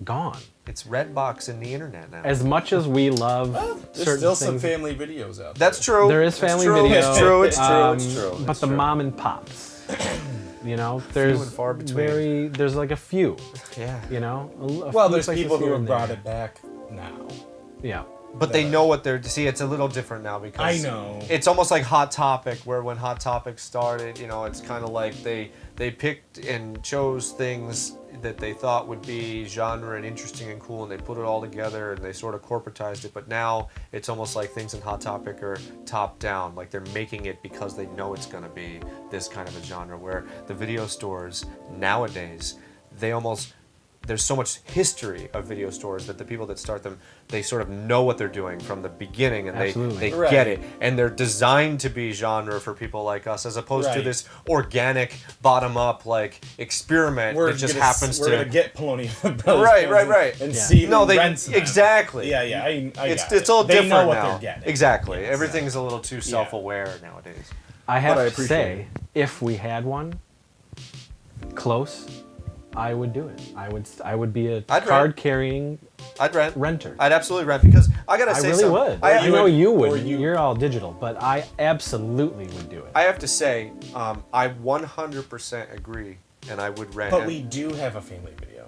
gone. It's Redbox and the internet now. As much as we love There's certain still some things, family videos out there. That's true. there is That's family true. video. It's true. It's true. um, It's true. But It's the true. mom and pops, there's and far between. there's like a few, Yeah. a Well, few there's places people who here have and brought there. it back now. Yeah. But they know what they're. See, it's a little different now because I know. It's almost like Hot Topic, where when Hot Topic started, it's kind of like they picked and chose things that they thought would be genre and interesting and cool, and they put it all together and they sort of corporatized it. But now it's almost like things in Hot Topic are top down, like they're making it because they know it's going to be this kind of a genre. Where the video stores nowadays, there's so much history of video stores that the people that start them, they sort of know what they're doing from the beginning, and Absolutely. they get it, and they're designed to be genre for people like us, as opposed to this organic, bottom-up like experiment that just happens we're to. gonna get Polonium Brothers Right. and see No, who rents them. exactly. Yeah. It's all different know what now. they're getting. Exactly. Yes. Everything's a little too self-aware nowadays. I have But I to appreciate say, if we had one close, I would do it. I would be a card-carrying I'd rent. renter. I'd absolutely rent, because I gotta say I really something. would. I know you or would. You're all digital, but I absolutely would do it. I have to say, I 100% agree, and I would rent. But we do have a family video.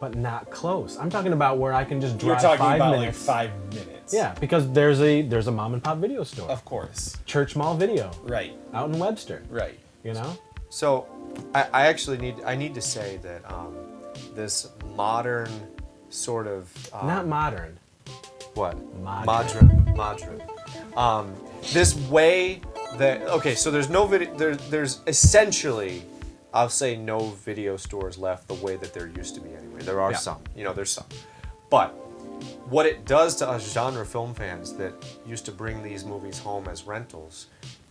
But not close. I'm talking about where I can just You're drive talking 5 about minutes. like 5 minutes. Yeah, because there's a mom and pop video store. Of course. Church Mall Video. Right. Out in Webster. Right. You know? So, I actually need to say that this modern sort of Not modern. what Modern. modern. This way that so there's no video. There's essentially, I'll say, no video stores left the way that there used to be anyway. There are some, there's some. But what it does to us genre film fans that used to bring these movies home as rentals,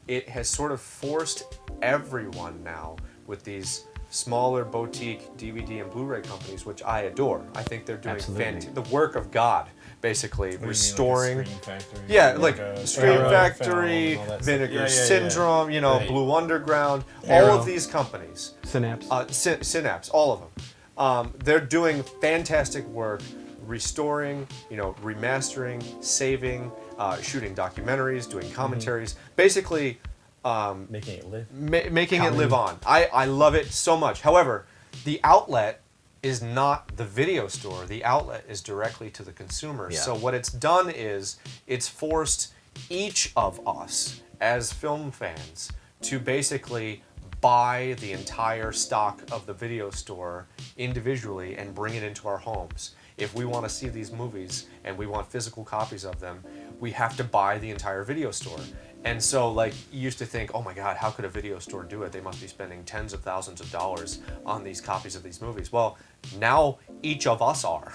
it has sort of forced everyone now with these smaller boutique DVD and Blu-ray companies, which I adore. I think they're doing the work of God, basically, restoring. Like a Scream Factory, like Scream Arrow Factory, Film, all that Vinegar stuff. Syndrome, Right. Blue Underground, Arrow. all of these companies. Synapse. Synapse, all of them. They're doing fantastic work, restoring, remastering, saving, shooting documentaries, doing commentaries, basically Making it live. making it live on. I love it so much. However, the outlet is not the video store. The outlet is directly to the consumer. Yeah. So what it's done is it's forced each of us as film fans to basically buy the entire stock of the video store individually and bring it into our homes. If we want to see these movies and we want physical copies of them, we have to buy the entire video store. And so, you used to think, oh my God, how could a video store do it? They must be spending tens of thousands of dollars on these copies of these movies. Well, now each of us are.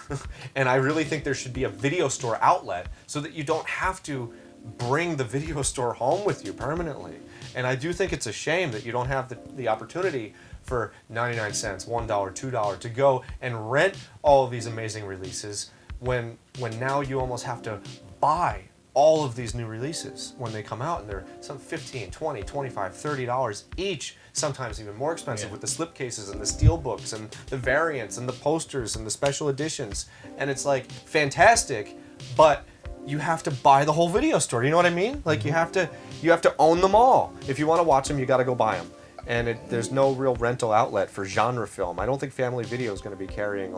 And I really think there should be a video store outlet so that you don't have to bring the video store home with you permanently. And I do think it's a shame that you don't have the opportunity for 99 cents, $1, $2 to go and rent all of these amazing releases when now you almost have to buy all of these new releases when they come out, and they're some $15, $20, $25, $30 each, sometimes even more expensive with the slipcases and the steel books and the variants and the posters and the special editions. And it's fantastic, but you have to buy the whole video store. You know what I mean? You have to own them all. If you want to watch them, you got to go buy them. And there's no real rental outlet for genre film. I don't think Family Video is going to be carrying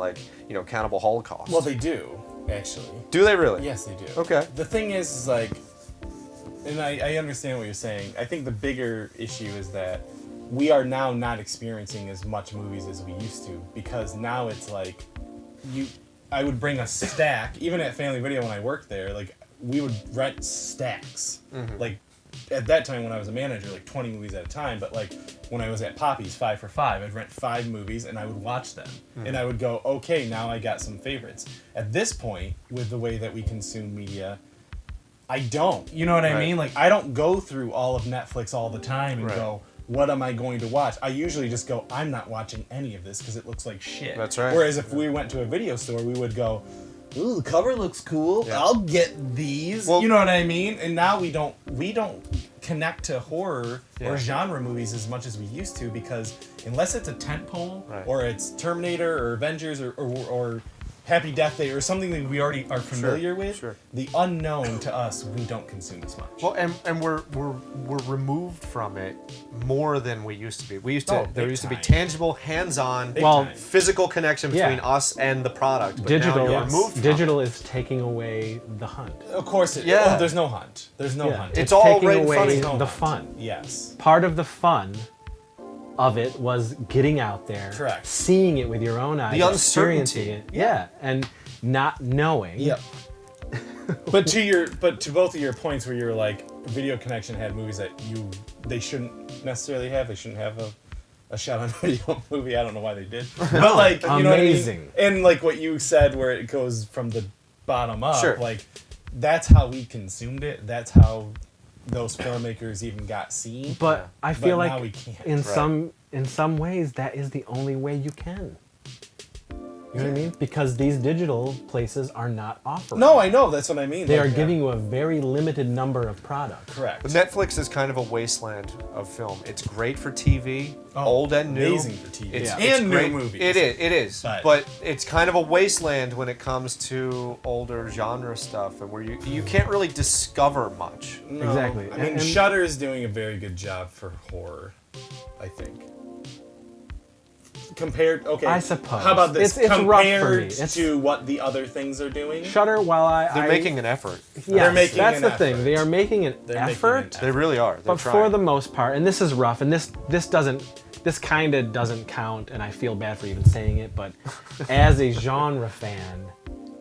Cannibal Holocaust. Well, they do, actually. Do they really? Yes, they do. Okay. The thing is and I understand what you're saying. I think the bigger issue is that we are now not experiencing as much movies as we used to, because now it's I would bring a stack, even at Family Video when I worked there, we would rent stacks. Mm-hmm. At that time when I was a manager, 20 movies at a time, but when I was at Poppy's 5 for 5, I'd rent 5 movies and I would watch them. And I would go, okay, now I got some favorites. At this point, with the way that we consume media, I don't. You know what I mean? I don't go through all of Netflix all the time and go, what am I going to watch? I usually just go, I'm not watching any of this because it looks like shit. That's right. Whereas if we went to a video store, we would go, ooh, the cover looks cool. Yeah. I'll get these. Well, you know what I mean? And now we don't connect to horror or genre movies as much as we used to, because unless it's a tentpole or it's Terminator or Avengers or Happy Death Day or something that we already are familiar with, the unknown to us we don't consume as much. Well, and we're removed from it more than we used to be. We used to there used to be tangible, hands-on, physical connection between us and the product. But digital, now you're removed from digital is taking away the hunt. Of course, there's no hunt. There's no hunt. It's all taking right in away front of you. the fun. Yes. Part of the fun of it was getting out there, seeing it with your own eyes, the experiencing uncertainty. it, and not knowing. Yep. But to both of your points, where you're video connection had movies that they shouldn't necessarily have. They shouldn't have a shot-on-video movie. I don't know why they did, but like, you know what I Amazing. mean? And like what you said, where it goes from the bottom up, Sure. like that's how we consumed it. That's how those filmmakers even got seen. But I feel But now like we can't. in some ways that is the only way you can. You know what I mean? Because these digital places are not offering. No, I know. That's what I mean. They Like, are giving you a very limited number of products. correct. But Netflix is kind of a wasteland of film. It's great for TV, Oh, old and new. amazing for TV. It's, Yeah. it's And new great. movies. It is. But- But it's kind of a wasteland when it comes to older genre stuff, and where you can't really discover much. No, Exactly. I mean, And- Shudder is doing a very good job for horror, I think. Compared, okay. I suppose. How about this? It's rough for me. Compared It's- to what the other things are doing. Shudder, while They're making an effort. yes, They're making that's an the thing. effort. They are making an They're making effort. an They really are. They're But trying. for the most part, and this is rough, and this kind of doesn't count, and I feel bad for even saying it, but as a genre fan,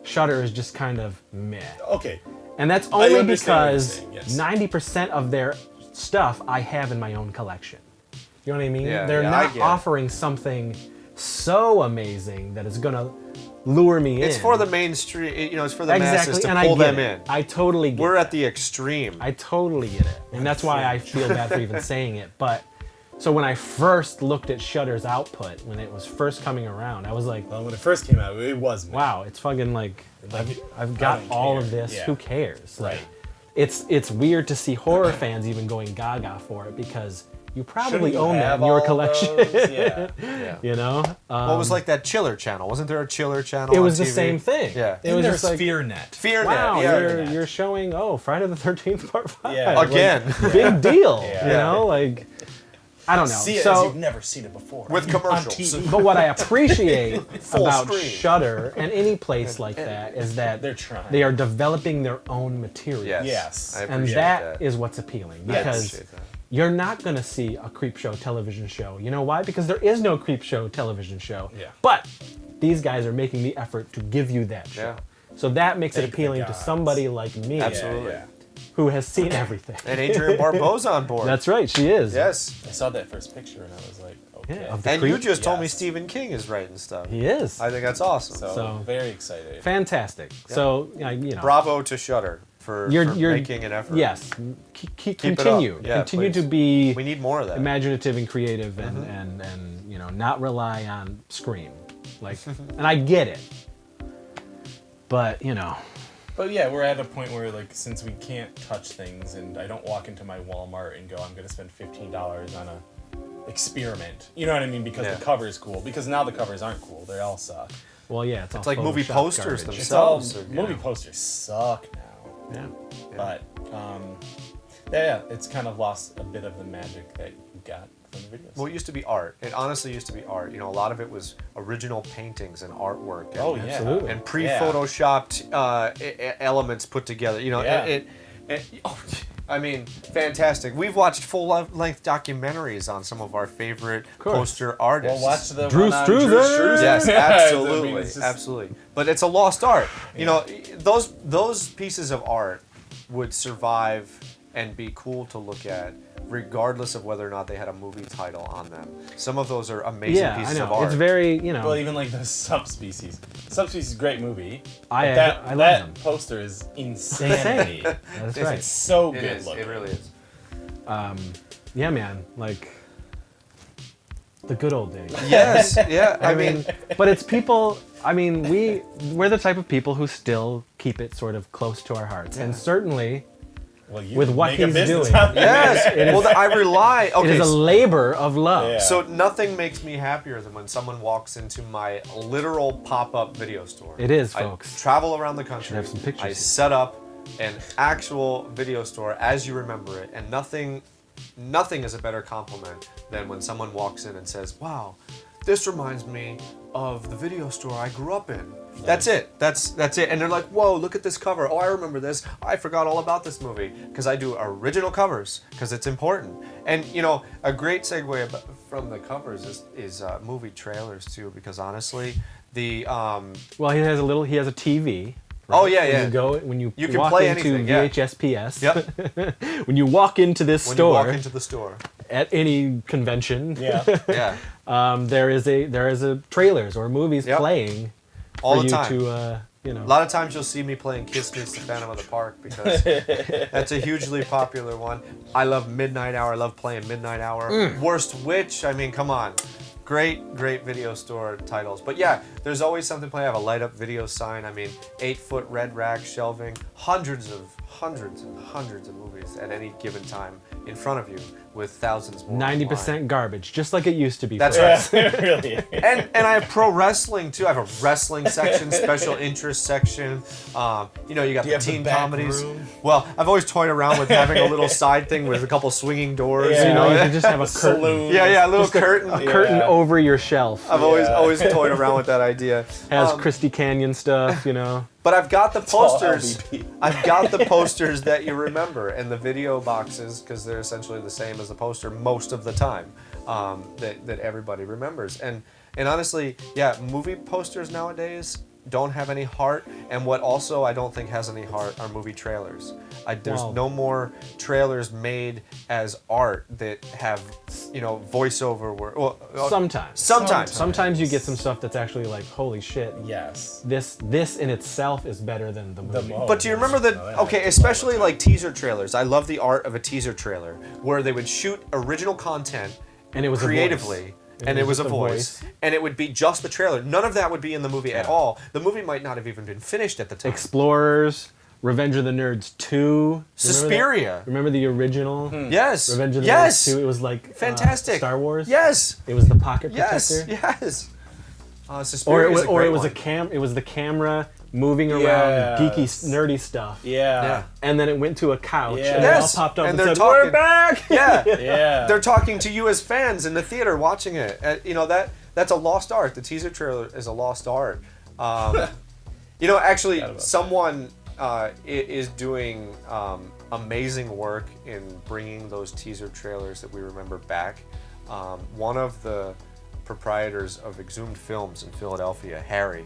Shudder is just kind of meh. Okay. And that's only understand what you're because saying, yes. 90% of their stuff I have in my own collection. You know what I mean? Yeah, They're yeah, I not get it. offering something so amazing that is going to lure me in. It's for the mainstream. It's for the exactly, masses to and pull I get them it. in. I totally get We're it. at the extreme. I totally get it. And that's why I feel bad for even saying it. But so when I first looked at Shudder's output, when it was first coming around, I was like, Well, when it first came out, it was me. wow, it's fucking like, I've got don't all care. of this. Yeah. Who cares? Like, Right. it's weird to see horror fans even going gaga for it because you probably Shouldn't you own that have in your all collection. those? Yeah. Yeah. You know? What was like that Chiller channel? Wasn't there a Chiller channel? It on was the TV? same thing. Yeah. It was just like, FearNet. FearNet. wow, Yeah. you're showing, Friday the 13th part 5. Yeah. Like, Again. big deal. Yeah. You know? Like, I don't know. See it so, as you've never seen it before. With On commercials. TV. But what I appreciate about screen. Shudder and any place like that is that They're trying. they are developing their own material. Yes. Yes. I And appreciate that is what's appealing I because appreciate that. you're not going to see a creep show television show. You know why? Because there is no creep show television show. Yeah. But these guys are making the effort to give you that show. Yeah. So that makes it Thank the appealing to gods. somebody like me Absolutely. Yeah. who has seen everything. And Adrienne Barbeau's on board. That's right, she is. Yes. I saw that first picture and I was like, okay. Yeah, of the And you creep. just told me Yes. Stephen King is writing stuff. He is. I think that's awesome. So very excited. Fantastic. So, you know. Bravo to Shudder for making an effort. Yes. Keep it up. Continue. Yeah, Continue please. to be We need more of that. imaginative and creative and not rely on Scream. Like, and I get it. But, But yeah, we're at a point where like since we can't touch things and I don't walk into my Walmart and go, I'm gonna spend $15 on a experiment. You know what I mean? Because Yeah. the cover is cool. Because now the covers aren't cool. They all suck. well, yeah, it's all It's like movie Photoshop posters garbage. It's all themselves. movie posters suck now. Yeah. But yeah, it's kind of lost a bit of the magic that you got from the videos. Well, it used to be art. It honestly used to be art. A lot of it was original paintings and artwork. And, Oh yeah, Absolutely. And pre-photoshopped elements put together. Yeah. I mean, fantastic. We've watched full-length documentaries on some of our favorite course. poster artists. Well, watch the Drew one on Struzan. Drew Struzan. Yes, I absolutely, mean, it's just- absolutely. But it's a lost art. Those pieces of art would survive and be cool to look at, regardless of whether or not they had a movie title on them. Some of those are amazing Yeah, I pieces know. of art. It's very, Well, even like the Subspecies. Subspecies is a great movie. I but love that them. poster is insanity. That's It's right. So It good is. looking. It really is. Yeah, man. Like, the good old days. Yes. Yeah. I mean, but it's people. I mean, we're the type of people who still keep it sort of close to our hearts, and certainly Well, you with what make a he's business doing. out of it. Yes. Well, I rely. it Okay. is a labor of love. Yeah. So nothing makes me happier than when someone walks into my literal pop-up video store. It is, I folks. travel around the country. have some pictures I here. set up an actual video store as you remember it, and nothing is a better compliment than when someone walks in and says, "Wow, this reminds me of the video store I grew up in." That's it. That's it. And they're like, "Whoa, look at this cover. Oh, I remember this. I forgot all about this movie." Because I do original covers because it's important. And a great segue from the covers is movie trailers too. Because honestly, the Well, he has a TV. Oh, yeah, yeah. When you You can walk play into anything, yeah. VHSPS. Yep. When you walk into this when store, you walk into the store. at any convention, Yeah. Yeah. there is a trailers or movies Yep. playing All for the you time. to A lot of times you'll see me playing Kiss Meets the Phantom of the Park because that's a hugely popular one. I love Midnight Hour. I love playing Midnight Hour. Worst Witch. I mean, come on. Great video store titles. But yeah, there's always something playing. I have a light up video sign. I mean, 8-foot red rack shelving. Hundreds of movies at any given time in front of you with thousands more. 90% garbage, just like it used to be. That's for right. us. Really. And I have pro wrestling too. I have a wrestling section, special interest section. You know, you got Do the you have the teen back comedies. room? Well, I've always toyed around with having a little side thing with a couple swinging doors. Yeah. You know, you can just have a curtain, Saloon. Yeah, a little Just a curtain. curtain Yeah. over your shelf. I've always toyed around with that idea. Has Christie Canyon stuff, you know. But I've got the all posters. LVP. I've got the posters that you remember and the video boxes because they're essentially the same as the poster most of the time that everybody remembers. And honestly, yeah, movie posters nowadays don't have any heart. And what also I don't think has any heart are movie trailers. There's Wow. no more trailers made as art that have, you know, voiceover work. Well, Sometimes. Sometimes you get some stuff that's actually like, holy shit. Yes. This in itself is better than the movie. But do you remember okay, especially like teaser trailers. I love the art of a teaser trailer where they would shoot original content And it was creatively. And it was a just voice. And it would be just the trailer. None of that would be in the movie at all. The movie might not have even been finished at the time. Explorers, Revenge of the Nerds 2. Suspiria. Remember the original? Yes. Revenge of the yes. Nerds 2? It was like Fantastic. Star Wars. Yes. It was the pocket Yes. protector. Yes. Or Suspiria it was, is a or great it was one. it was the camera moving around Yes. geeky, nerdy stuff. Yeah. Yeah. And then it went to a couch, Yeah. and they all Yes. popped up And and, they're said, talking- "We're back!" Yeah. Yeah. They're talking to you as fans in the theater watching it. You know, that's a lost art. The teaser trailer is a lost art. You know, actually, Forgot about someone is doing amazing work in bringing those teaser trailers that we remember back. One of the proprietors of Exhumed Films in Philadelphia, Harry,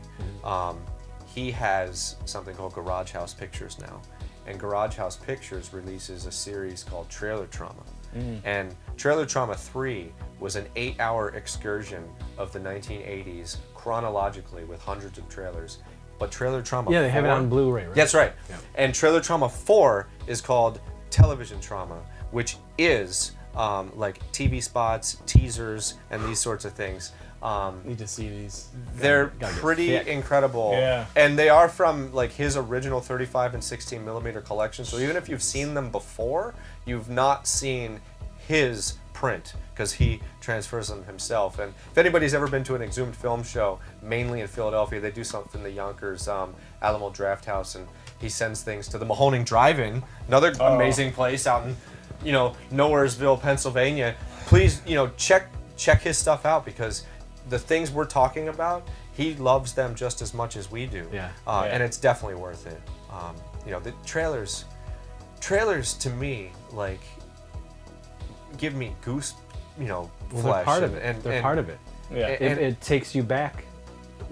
he has something called Garage House Pictures now. And Garage House Pictures releases a series called Trailer Trauma. And Trailer Trauma 3 was an 8-hour excursion of the 1980s chronologically with hundreds of trailers. But Trailer Trauma 4... Yeah, they have it on Blu-ray, right? That's right. Yeah. And Trailer Trauma 4 is called Television Trauma, which is like TV spots, teasers, and these sorts of things. Need to see these. They're gotta get pretty thick. incredible. Yeah. And they are from like his original 35 and 16 millimeter collection. So even if you've seen them before, you've not seen his print because he transfers them himself. And if anybody's ever been to an Exhumed Film show, mainly in Philadelphia, they do something in the Yonkers Alamo Draft House, and he sends things to the Mahoning Drive-In, another amazing place out in, you know, Nowheresville, Pennsylvania. Please, you know, check his stuff out because the things we're talking about, he loves them just as much as we do. Yeah. And it's definitely worth it. You know, the trailers to me, like, give me goose, you know, Well, flesh. they're part of it. And, They're and- part of it. Yeah. It takes you back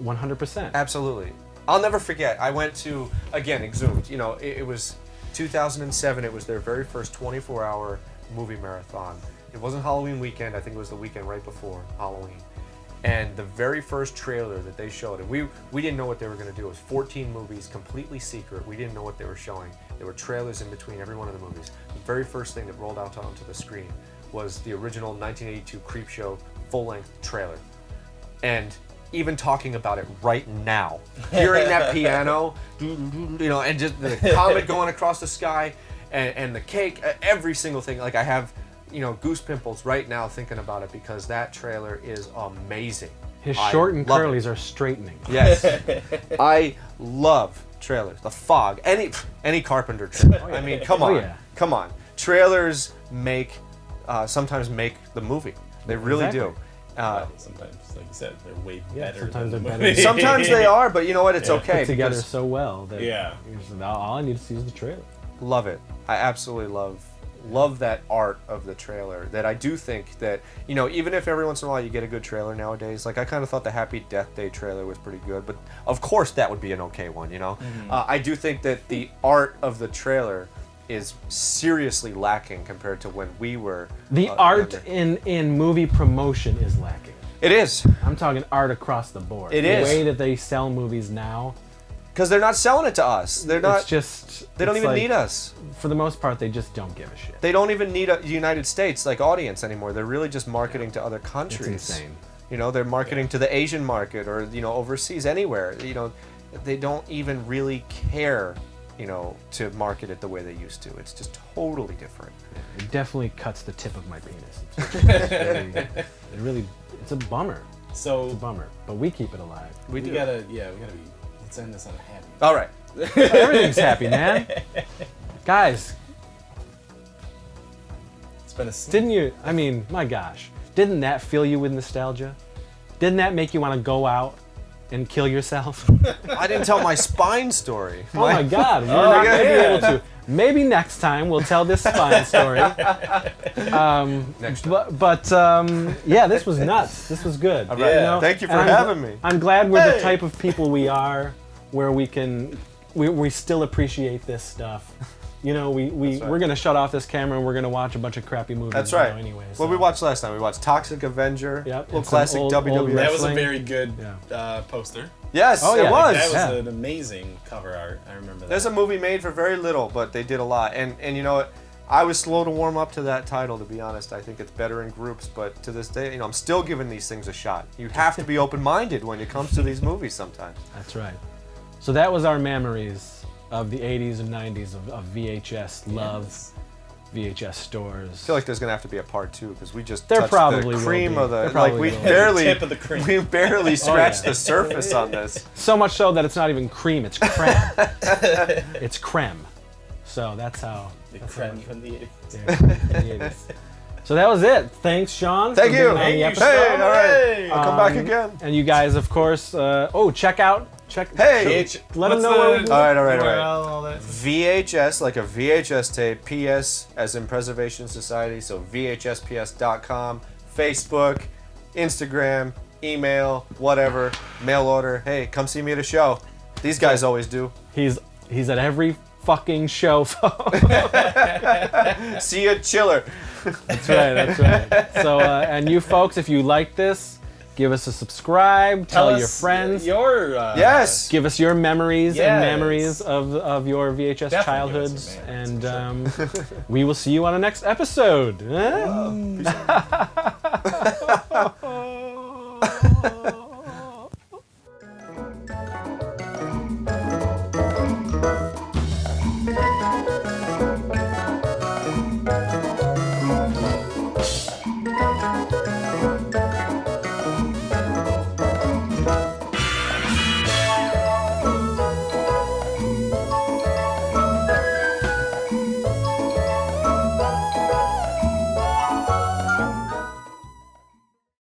100%. Absolutely. I'll never forget. I went to, again, Exhumed. You know, it was 2007. It was their very first 24-hour movie marathon. It wasn't Halloween weekend. I think it was the weekend right before Halloween. And the very first trailer that they showed, and we didn't know what they were going to do. It was 14 movies, completely secret. We didn't know what they were showing. There were trailers in between every one of the movies. The very first thing that rolled out onto the screen was the original 1982 Creepshow full-length trailer. And even talking about it right now, hearing that piano, you know, and just the comet going across the sky, and the cake, every single thing. Like, I have, you know, goose pimples right now thinking about it because that trailer is amazing. His I short and love it. curlies are straightening. Yes, I love trailers. The Fog, any Carpenter trailer. I mean, come on, yeah. come on. Trailers sometimes make the movie. They really Exactly. do. Sometimes, like you said, they're way better. sometimes than the they're movie. better. Sometimes they are, but you know what? It's okay. Put together because so well that Yeah. you're just, all I need to see is the trailer. love it. I absolutely love that art of the trailer. That I do think that, you know, even if every once in a while you get a good trailer nowadays, like I kind of thought the Happy Death Day trailer was pretty good, but of course that would be an okay one, you know. I do think that the art of the trailer is seriously lacking compared to when we were The art younger. in movie promotion is lacking. It is. I'm talking art across the board. It the is. way that they sell movies now. Because they're not selling it to us. They're not. It's just. They don't it's even like, need us. For the most part, they just don't give a shit. They don't even need a United States like audience anymore. They're really just marketing to other countries. It's insane. You know, they're marketing to the Asian market or overseas anywhere. They don't even really care. To market it the way they used to. It's just totally different. It definitely cuts the tip of my penis. It's a bummer. So It's a bummer. But we keep it alive. we gotta be. Let's end this on a happy. All right. Everything's happy, man. Guys, It's been a. didn't you? I mean, my gosh, didn't that fill you with nostalgia? Didn't that make you want to go out and kill yourself? I didn't tell my spine story. Oh my God, we're not going to be able to. Maybe next time we'll tell this spine story. Next time. But yeah, this was nuts. This was good. All right. Thank you for And having me. I'm glad we're the type of people we are, where we still appreciate this stuff. We're gonna shut off this camera and we're gonna watch a bunch of crappy movies. That's right. Anyway, What we watched last time? We watched Toxic Avenger. Yep, Little and some classic old WWE. That was a wrestling. very good Yeah. poster. Yes, Oh, it yeah. was. That was Yeah. an amazing cover art. I remember that. There's a movie made for very little, but they did a lot. And you know what? I was slow to warm up to that title, to be honest. I think it's better in groups, but to this day, I'm still giving these things a shot. You have to be open-minded when it comes to these movies sometimes. That's right. So that was our memories of the 80s and 90s of VHS love, VHS stores. I feel like there's gonna have to be a part 2 because we just There touched probably the will cream be. of There the probably we will be. barely Tip of the cream. we barely scratched yeah. the surface on this. So much so that it's not even cream; it's creme. It's creme. So that's how. The that's creme how from the 80s. yeah, the 80s. So that was it. Thanks, Sean. Thank for you. being on the Hey, episode. all right. I'll come back Um, again. And you guys, of course, check. Hey. Let them know where we can go. All right. URL, all that. VHS, like a VHS tape, PS as in Preservation Society, so VHSPS.com, Facebook, Instagram, email, whatever, mail order. Hey, come see me at a show. These guys always do. He's at every fucking show, folks. See ya, chiller. That's right. So, and you folks, if you like this, give us a subscribe, tell your us friends, Your Yes. give us your memories Yes. and memories of your VHS Definitely childhoods, give us some memories, and we will see you on the next episode. Huh? Peace out.